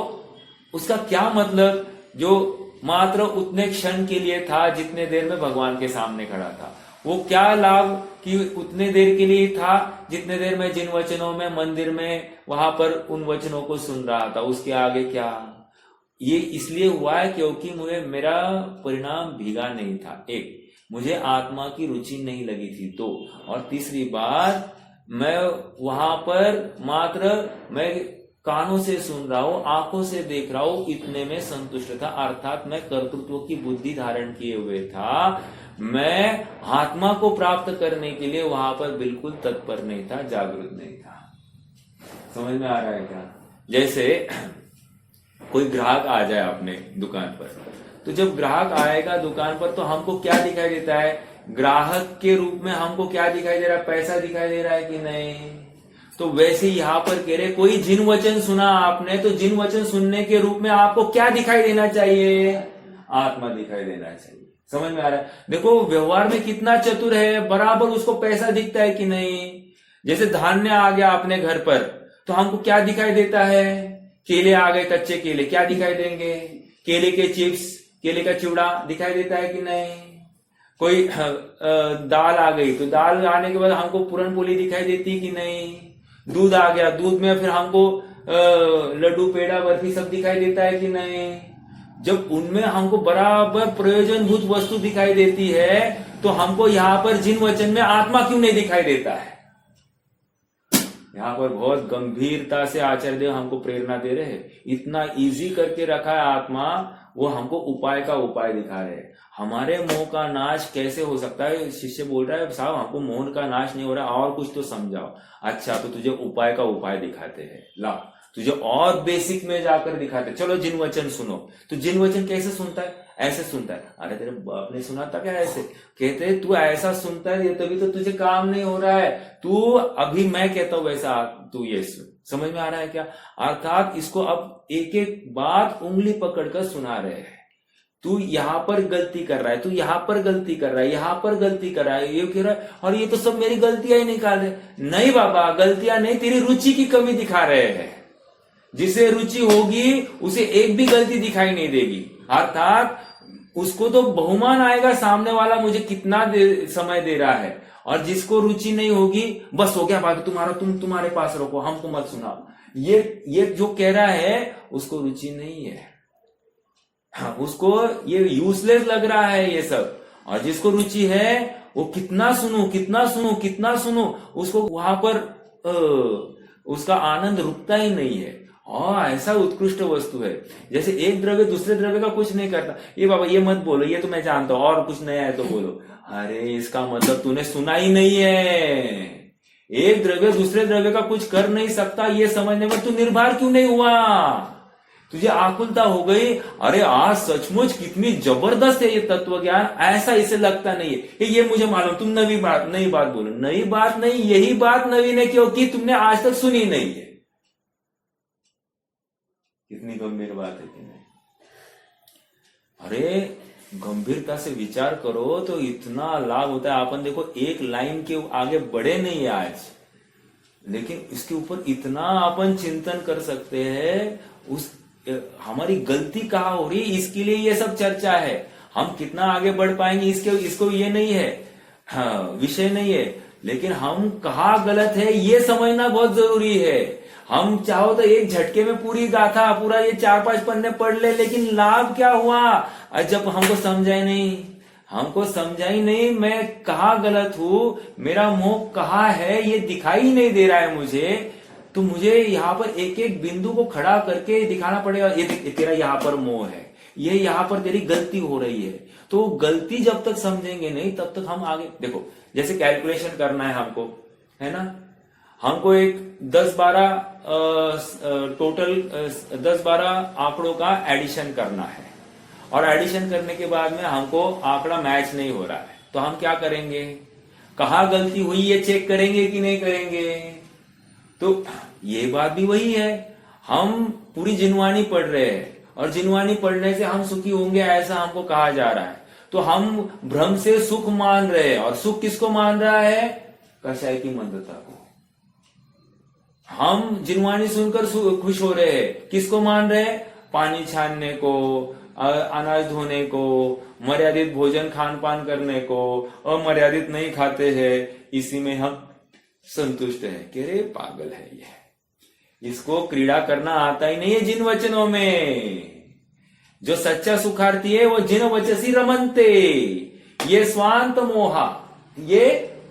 [SPEAKER 1] उसका क्या मतलब, जो मात्र उतने क्षण के लिए था जितने देर में भगवान के सामने खड़ा था। वो क्या लाभ कि उतने देर के लिए था जितने देर में जिन वचनों में मंदिर में वहां पर उन वचनों को सुन रहा था, उसके आगे क्या। ये इसलिए हुआ है क्योंकि मेरा परिणाम भीगा नहीं था। एक, मुझे आत्मा की रुचि नहीं लगी थी। दो, और तीसरी बात, मैं वहां पर मात्र मैं कानों से सुन रहा हूं, आंखों से देख रहा हूं, इतने में संतुष्ट था। अर्थात मैं कर्तृत्व की बुद्धि धारण किए हुए था। मैं आत्मा को प्राप्त करने के लिए वहां पर बिल्कुल तत्पर नहीं था, जागरूक नहीं था। समझ में आ रहा है क्या? जैसे कोई ग्राहक आ जाए अपने दुकान पर, तो जब ग्राहक आएगा दुकान पर तो हमको क्या दिखाई देता है? ग्राहक के रूप में हमको क्या दिखाई दे रहा है? पैसा दिखाई दे रहा है कि नहीं? तो वैसे यहां पर कह रहे, कोई जिन वचन सुना आपने, तो जिन वचन सुनने के रूप में आपको क्या दिखाई देना चाहिए? आत्मा दिखाई देना चाहिए। समझ में आ रहा है? देखो व्यवहार में कितना चतुर है, बराबर उसको पैसा दिखता है कि नहीं। जैसे धान्य आ गया अपने घर पर तो हमको क्या दिखाई देता है? केले आ गए, कच्चे केले क्या दिखाई देंगे? केले के चिप्स, केले का चिवड़ा दिखाई देता है कि नहीं। कोई दाल आ गई तो दाल आने के बाद हमको पूरन पोली दिखाई देती कि नहीं। दूध आ गया, दूध में फिर हमको लड्डू, पेड़ा, बर्फी सब दिखाई देता है कि नहीं। जब उनमें हमको बराबर प्रयोजनभूत वस्तु दिखाई देती है, तो हमको यहां पर जिन वचन में आत्मा क्यों नहीं दिखाई देता है? यहां पर बहुत गंभीरता से आचार्य देव हमको प्रेरणा दे रहे हैं। इतना इजी करके रखा है आत्मा, वो हमको उपाय का उपाय दिखा रहे हैं। हमारे मोह का नाश कैसे हो सकता है? शिष्य बोल रहा है, साहब हमको मोह का नाश नहीं हो रहा, और कुछ तो समझाओ। अच्छा, तो तुझे उपाय का उपाय दिखाते हैं, ला तुझे और बेसिक में जाकर दिखाते। चलो जिन वचन सुनो। तो जिन वचन कैसे सुनता है? ऐसे सुनता है। अरे तेरे बाप ने सुना था क्या ऐसे? कहते तू ऐसा सुनता है तभी तो तुझे काम नहीं हो रहा है। तू अभी मैं कहता हूं वैसा तू ये सुन। समझ में आ रहा है क्या? अर्थात इसको अब एक एक बात उंगली पकड़कर सुना रहे हैं। तू यहां पर गलती कर रहा है, तू यहां पर गलती कर रहा है, यहां पर गलती कर रहा है, ये कह रहा है और ये तो सब मेरी गलतियां ही निकाल रहे। नहीं बाबा, गलतियां नहीं, तेरी रुचि की कमी दिखा रहे हैं। जिसे रुचि होगी उसे एक भी गलती दिखाई नहीं देगी। अर्थात उसको तो बहुमान आएगा, सामने वाला मुझे कितना समय दे रहा है। और जिसको रुचि नहीं होगी, बस हो गया बात, तुम्हारे पास रखो, हमको मत सुनाओ। ये जो कह रहा है उसको रुचि नहीं है। हाँ, उसको ये यूजलेस लग रहा है ये सब। और जिसको रुचि है वो कितना सुनो कितना सुनो कितना सुनो, उसको वहां पर उसका आनंद रुकता ही नहीं है। और ऐसा उत्कृष्ट वस्तु है, जैसे एक द्रव्य दूसरे द्रव्य का कुछ नहीं करता। ये बाबा ये मत बोलो, ये तो मैं जानता हूं, और कुछ नया है तो बोलो। अरे इसका मतलब तूने सुना ही नहीं है। एक द्रव्य दूसरे द्रव्य का कुछ कर नहीं सकता, ये समझने में तू निर्भर क्यों नहीं हुआ? तुझे आकुलता हो गई। अरे आज सचमुच कितनी जबरदस्त है ये तत्व ज्ञान, ऐसा इसे लगता नहीं है। ये मुझे मालूम, तुम नई बात बोलो। नई बात नहीं, यही बात नवीन है, क्योंकि तुमने आज तक सुनी नहीं है। कितनी गंभीर बात है कि नहीं? अरे गंभीरता से विचार करो तो इतना लाभ होता है। अपन देखो एक लाइन के आगे बढ़े नहीं है आज, लेकिन इसके ऊपर इतना अपन चिंतन कर सकते हैं। हमारी गलती कहाँ हो रही है, इसके लिए ये सब चर्चा है। हम कितना आगे बढ़ पाएंगे इसको ये नहीं है, हाँ, विषय नहीं है। लेकिन हम कहाँ गलत है ये समझना बहुत जरूरी है। हम चाहो तो एक झटके में पूरी गाथा, पूरा ये 4-5 पन्ने पढ़ ले, लेकिन लाभ क्या हुआ? जब हमको समझा ही नहीं मैं कहाँ गलत हूं, मेरा मोह कहाँ है, ये दिखाई नहीं दे रहा है मुझे। तो मुझे यहाँ पर एक एक बिंदु को खड़ा करके दिखाना पड़ेगा। ये तेरा यहाँ पर मोह है, ये यहाँ पर तेरी गलती हो रही है। तो गलती जब तक समझेंगे नहीं तब तक हम आगे। देखो जैसे कैलकुलेशन करना है हमको, है ना, हमको एक 10-12 टोटल 10-12 आंकड़ों का एडिशन करना है। और एडिशन करने के बाद में हमको आंकड़ा मैच नहीं हो रहा है, तो हम क्या करेंगे? कहाँ गलती हुई ये चेक करेंगे कि नहीं करेंगे? तो ये बात भी वही है। हम पूरी जिनवानी पढ़ रहे हैं और जिनवानी पढ़ने से हम सुखी होंगे ऐसा हमको कहा जा रहा है। तो हम भ्रम से सुख मान रहे हैं। और सुख किसको मान रहा है? कषाय की मंदता को। हम जिनवानी सुनकर खुश हो रहे हैं, किसको मान रहे हैं? पानी छानने को, अनाज धोने को, मर्यादित भोजन खान पान करने को, अमर्यादित नहीं खाते हैं, इसी में हम संतुष्ट है। कह रहे पागल है ये, इसको क्रीड़ा करना आता ही नहीं है जिन वचनों में। जो सच्चा सुखार्थी है वो जिन वचसी रमनते, ये स्वांत मोहा, ये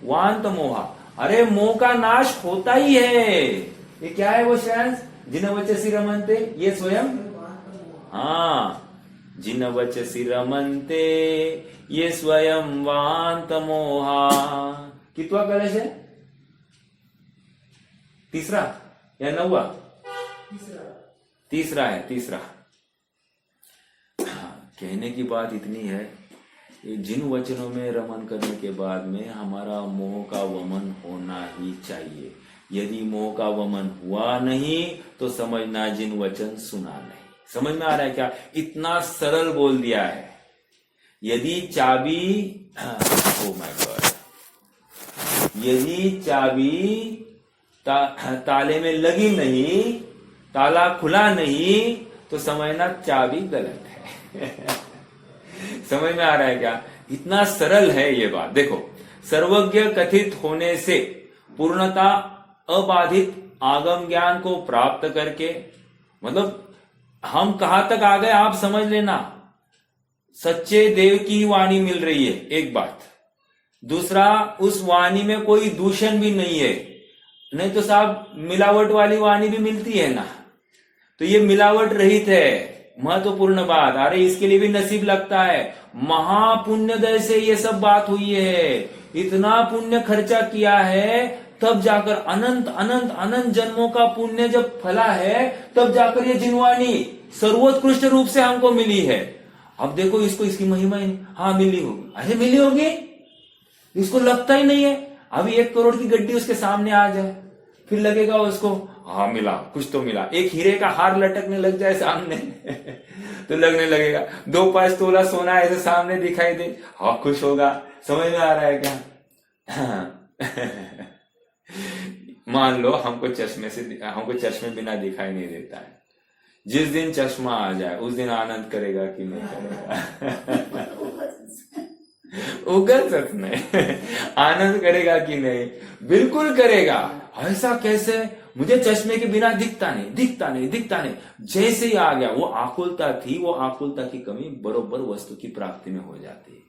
[SPEAKER 1] वांत मोहा। अरे मोह का नाश होता ही है। ये क्या है वो शयांश? जिन वचसी रमनते, ये स्वयं, हाँ, जिन वचसी रमनते ये स्वयं वांत मोहा। कितवा कलश है? तीसरा या 9वां? तीसरा है, तीसरा। कहने की बात इतनी है, जिन वचनों में रमन करने के बाद में हमारा मोह का वमन होना ही चाहिए। यदि मोह का वमन हुआ नहीं तो समझना जिन वचन सुना नहीं। समझ में आ रहा है क्या? इतना सरल बोल दिया है। यदि चाबी, ओ माय गॉड, यदि चाबी ताले में लगी नहीं, ताला खुला नहीं, तो समझना चाबी गलत है। समझ में आ रहा है क्या? इतना सरल है ये बात। देखो, सर्वज्ञ कथित होने से पूर्णता अबाधित आगम ज्ञान को प्राप्त करके, मतलब हम कहां तक आ गए आप समझ लेना। सच्चे देव की वाणी मिल रही है, एक बात। दूसरा, उस वाणी में कोई दूषण भी नहीं है। नहीं तो साहब मिलावट वाली वाणी भी मिलती है ना, तो ये मिलावट रहित है। महत्वपूर्ण बात, अरे इसके लिए भी नसीब लगता है। महापुण्यदय से ये सब बात हुई है, इतना पुण्य खर्चा किया है, तब जाकर अनंत अनंत अनंत जन्मों का पुण्य जब फला है, तब जाकर ये जिनवाणी सर्वोत्कृष्ट रूप से हमको मिली है। अब देखो इसको, इसकी महिमा ही नहीं। हाँ मिली होगी, अरे मिली होगी, इसको लगता ही नहीं है। अभी 1 करोड़ की गड्डी उसके सामने आ जाए, फिर लगेगा उसको हाँ मिला, कुछ तो मिला। एक हीरे का हार लटकने लग जाए सामने तो लगने लगेगा। 2-5 तोला सोना ऐसे सामने दिखाई दे, हाँ खुश होगा। समझ में आ रहा है क्या? मान लो हमको चश्मे बिना दिखाई नहीं देता है। जिस दिन चश्मा आ जाए उस दिन आनंद करेगा कि नहीं करेगा? उगल सच में आनंद करेगा कि नहीं? बिल्कुल करेगा। ऐसा कैसे? मुझे चश्मे के बिना दिखता नहीं। जैसे ही आ गया, वो आकुलता थी, वो आकुलता की कमी बरोबर वस्तु की प्राप्ति में हो जाती है।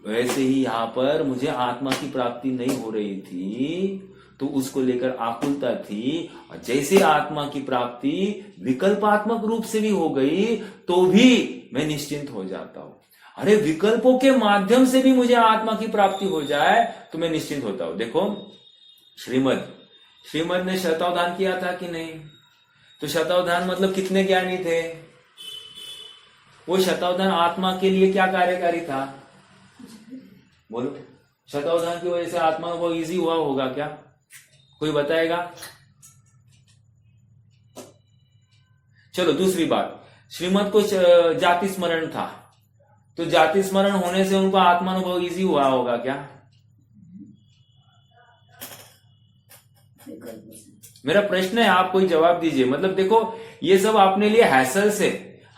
[SPEAKER 1] वैसे ही यहां पर मुझे आत्मा की प्राप्ति नहीं हो रही थी, तो उसको लेकर आकुलता थी। और जैसे आत्मा की प्राप्ति विकल्पात्मक रूप से भी हो गई, तो भी मैं निश्चिंत हो जाता हूं। अरे विकल्पों के माध्यम से भी मुझे आत्मा की प्राप्ति हो जाए तो मैं निश्चिंत होता हूं। देखो श्रीमद ने शतावधान किया था कि नहीं? तो शतावधान मतलब कितने ज्ञानी थे? वो शतावधान आत्मा के लिए क्या कार्यकारी था? बोलो। शतावधान की वजह से आत्मा को इजी हुआ होगा क्या? कोई बताएगा? चलो दूसरी बात, श्रीमद को जाति स्मरण था, तो जाति स्मरण होने से उनको आत्मानुभव इजी हुआ होगा क्या? मेरा प्रश्न है, आप कोई जवाब दीजिए। मतलब देखो, ये सब अपने लिए हैसल से,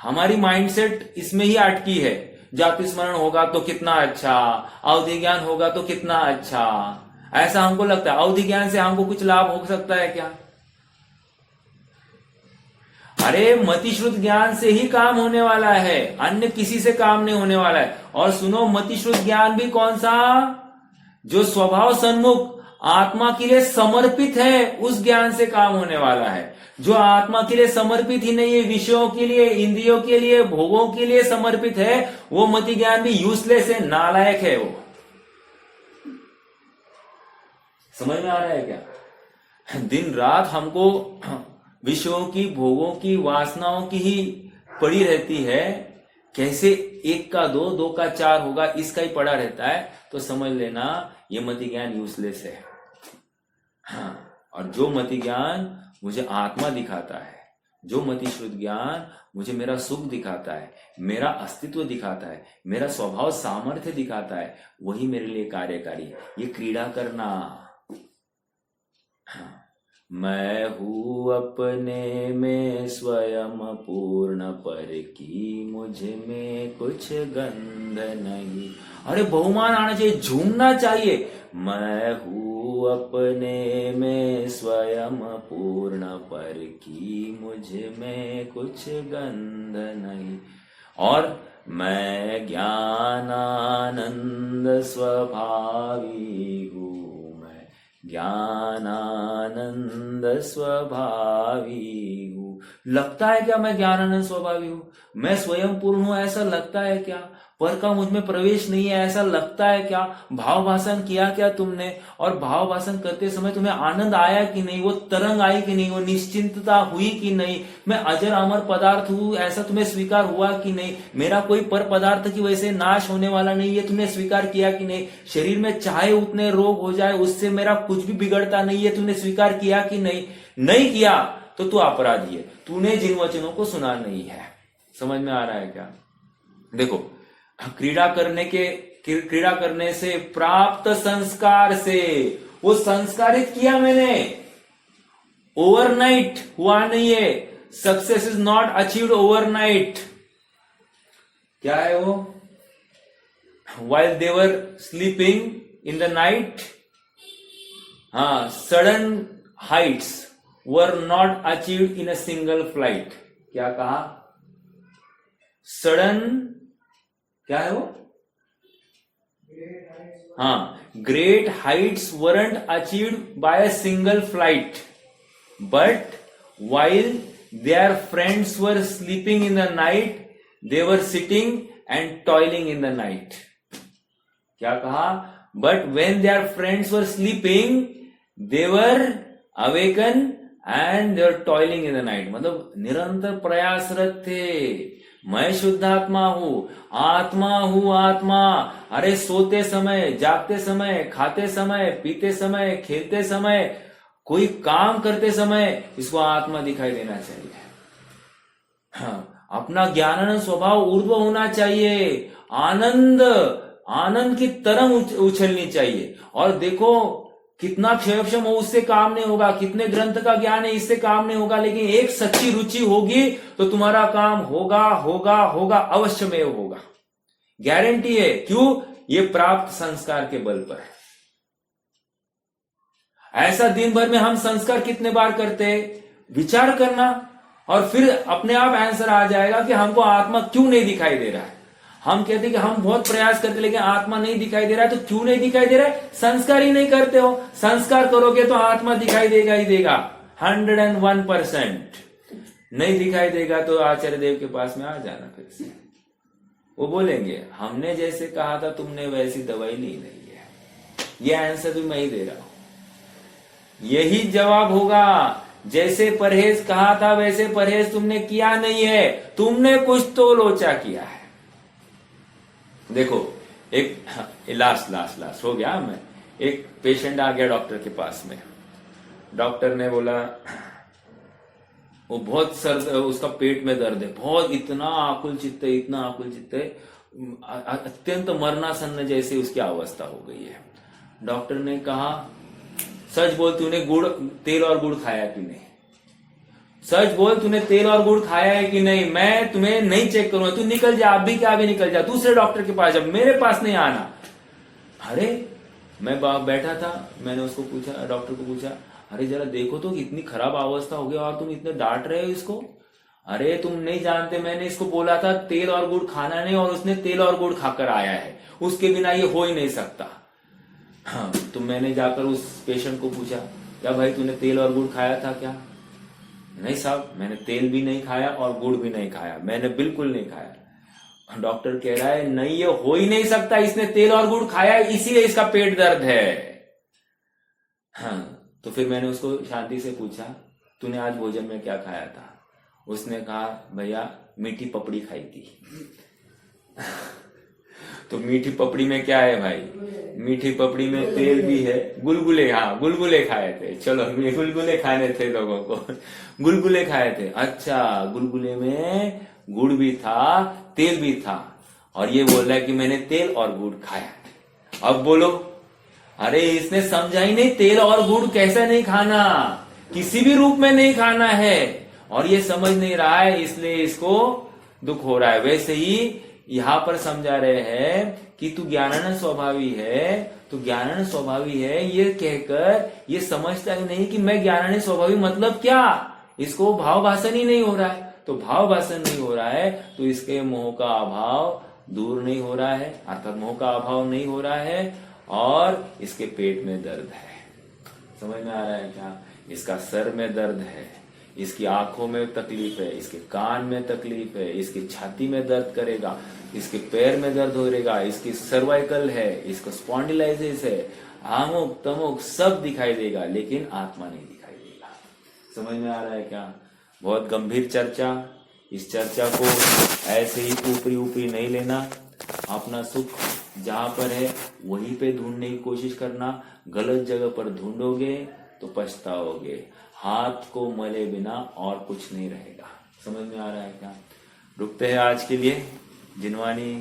[SPEAKER 1] हमारी माइंडसेट इसमें ही अटकी है। जाति स्मरण होगा तो कितना अच्छा, अवधि ज्ञान होगा तो कितना अच्छा, ऐसा हमको लगता है। अवधि ज्ञान से हमको कुछ लाभ हो सकता है क्या? अरे मतिश्रुत ज्ञान से ही काम होने वाला है, अन्य किसी से काम नहीं होने वाला है। और सुनो, मतिश्रुत ज्ञान भी कौन सा? जो स्वभाव सन्मुख आत्मा के लिए समर्पित है, उस ज्ञान से काम होने वाला है। जो आत्मा के लिए समर्पित ही नहीं है, विषयों के लिए, इंद्रियों के लिए, भोगों के लिए समर्पित है, वो मति ज्ञान भी यूजलेस है, नालायक है वो। समझ में आ रहा है क्या? दिन रात हमको विषयों की, भोगों की, वासनाओं की ही पड़ी रहती है। कैसे 1 का 2, 2 का 4 होगा, इसका ही पड़ा रहता है। तो समझ लेना ये मति ज्ञान यूजलेस है। हाँ, और जो मति ज्ञान मुझे आत्मा दिखाता है, जो मति श्रुत ज्ञान मुझे मेरा सुख दिखाता है, मेरा अस्तित्व दिखाता है, मेरा स्वभाव सामर्थ्य दिखाता है, वही मेरे लिए कार्यकारी है। ये क्रीड़ा करना। हाँ, मैं हूं अपने में स्वयं पूर्ण, पर की मुझ में कुछ गंध नहीं। अरे बहुमान आना चाहिए, झूमना चाहिए। मैं हूं अपने में स्वयं पूर्ण, पर की मुझ में कुछ गंध नहीं। और मैं ज्ञानानंद स्वभावी हूं, ज्ञानानंद स्वभावी हूं। लगता है क्या मैं ज्ञानानंद स्वभावी हूं? मैं स्वयं पूर्ण हूं, ऐसा लगता है क्या? पर का मुझ में प्रवेश नहीं है, ऐसा लगता है क्या? भाव भाषण किया क्या तुमने? और भाव भाषण करते समय तुम्हें आनंद आया कि नहीं? वो तरंग आई कि नहीं? वो निश्चिंतता हुई कि नहीं? मैं अजर अमर पदार्थ हूं, ऐसा तुम्हें स्वीकार हुआ कि नहीं? मेरा कोई पर पदार्थ की वजह से नाश होने वाला नहीं, ये तुमने स्वीकार किया कि नहीं? शरीर में चाहे उतने रोग हो जाए, उससे मेरा कुछ भी बिगड़ता नहीं है, तुमने स्वीकार किया कि नहीं? नहीं किया तो तू अपराधी है, तूने जिन वचनों को सुना नहीं है। समझ में आ रहा है क्या? देखो, क्रीड़ा करने से प्राप्त संस्कार से, वो संस्कारित किया मैंने, ओवरनाइट हुआ नहीं है। Success is not achieved overnight. क्या है वो? while they were sleeping in the night, sudden heights were not achieved in a single flight. क्या कहा? सडन, क्या है वो, हाँ, great Heights weren't achieved by a single flight, but while their friends were sleeping in the night, they were sitting and toiling in the night. क्या कहा? But when their friends were sleeping, they were awakened and they were toiling in the night. मतलब निरंतर प्रयासरत थे। मैं शुद्धात्मा हूं, आत्मा हूं, आत्मा। अरे सोते समय, जागते समय, खाते समय, पीते समय, खेलते समय, कोई काम करते समय इसको आत्मा दिखाई देना चाहिए। हाँ, अपना ज्ञानानंद स्वभाव ऊर्ध्व होना चाहिए। आनंद की तरंग उछलनी चाहिए। और देखो कितना क्षयक्षम हो, उससे काम नहीं होगा, कितने ग्रंथ का ज्ञान है, इससे काम नहीं होगा, लेकिन एक सच्ची रुचि होगी तो तुम्हारा काम होगा होगा होगा, अवश्य में होगा, गारंटी है। क्यों? ये प्राप्त संस्कार के बल पर। ऐसा दिन भर में हम संस्कार कितने बार करते हैं, विचार करना, और फिर अपने आप आंसर आ जाएगा कि हमको आत्मा क्यों नहीं दिखाई दे रहा है। हम कहते हैं कि हम बहुत प्रयास करते लेकिन आत्मा नहीं दिखाई दे रहा है, तो क्यों नहीं दिखाई दे रहा है? संस्कार ही नहीं करते हो। संस्कार करोगे तो आत्मा दिखाई देगा ही देगा, 101%। नहीं दिखाई देगा तो आचार्य देव के पास में आ जाना फिर से। वो बोलेंगे हमने जैसे कहा था तुमने वैसी दवाई ली नहीं है। ये आंसर भी मैं ही दे रहा हूं, यही जवाब होगा। जैसे परहेज कहा था वैसे परहेज तुमने किया नहीं है, तुमने कुछ तो लोचा किया है। देखो एक लास्ट हो गया। मैं एक पेशेंट आ गया डॉक्टर के पास में। डॉक्टर ने बोला वो बहुत उसका पेट में दर्द है, बहुत, इतना आकुल चित्त है, अत्यंत मरणासन्न जैसे उसकी अवस्था हो गई है। डॉक्टर ने कहा सच बोल, तूने तेल और गुड़ खाया कि नहीं? सच बोल, तूने तेल और गुड़ खाया है कि नहीं? मैं तुम्हें नहीं चेक करूंगा, तू निकल जा, अभी क्या अभी निकल जा, दूसरे डॉक्टर के पास जा, मेरे पास नहीं आना। अरे मैं बैठा था, मैंने उसको पूछा, डॉक्टर को पूछा, अरे जरा देखो तो इतनी खराब अवस्था हो गई और तुम इतने डांट रहे हो इसको। अरे तुम नहीं जानते, मैंने इसको बोला था तेल और गुड़ खाना नहीं, और उसने तेल और गुड़ खाकर आया है, उसके बिना ये हो ही नहीं सकता। हाँ, तो मैंने जाकर उस पेशेंट को पूछा, क्या भाई तूने तेल और गुड़ खाया था क्या? नहीं साहब, मैंने तेल भी नहीं खाया और गुड़ भी नहीं खाया, मैंने बिल्कुल नहीं खाया। डॉक्टर कह रहा है नहीं, ये हो ही नहीं सकता, इसने तेल और गुड़ खाया इसीलिए इसका पेट दर्द है। हाँ, तो फिर मैंने उसको शांति से पूछा, तूने आज भोजन में क्या खाया था? उसने कहा भैया मीठी पपड़ी खाई थी। तो मीठी पपड़ी में क्या है भाई? मीठी पपड़ी में तेल भी है, गुलगुले, हाँ गुलगुले खाए थे, चलो गुलगुले खाने थे लोगों को, गुलगुले खाए थे। अच्छा, गुलगुले में गुड़ भी था, तेल भी था, और ये बोल रहा है कि मैंने तेल और गुड़ खाया। अब बोलो, अरे इसने समझा ही नहीं तेल और गुड़ कैसे नहीं खाना, किसी भी रूप में नहीं खाना है, और ये समझ नहीं रहा है, इसलिए इसको दुख हो रहा है। वैसे ही यहां पर समझा रहे हैं कि तू ज्ञानानंद स्वभावी है, तो ज्ञानानंद स्वभावी है ये कहकर ये समझता ही नहीं कि मैं ज्ञानानंद स्वभावी मतलब क्या, इसको भाव भाषण ही नहीं हो रहा है। तो भाव भाषण नहीं हो रहा है तो इसके मोह का अभाव दूर नहीं हो रहा है, अर्थात मोह का अभाव नहीं हो रहा है, और इसके पेट में दर्द है। समझ में आ रहा है क्या? इसका सर में दर्द है, इसकी आंखों में तकलीफ है, इसके कान में तकलीफ है, इसकी छाती में दर्द करेगा, इसके पैर में दर्द हो रहेगा, इसकी सर्वाइकल है, इसको स्पॉन्डिलाइसिस है, अमुक तमुक सब दिखाई देगा, लेकिन आत्मा नहीं दिखाई देगा। समझ में आ रहा है क्या? बहुत गंभीर चर्चा। इस चर्चा को ऐसे ही ऊपरी नहीं लेना। अपना सुख जहां पर है वहीं पे ढूंढने की कोशिश करना। गलत जगह पर ढूंढोगे तो पछताओगे। हाथ को मले बिना और कुछ नहीं रहेगा। समझ में आ रहा है क्या? रुकते हैं आज के लिए। जिनवानी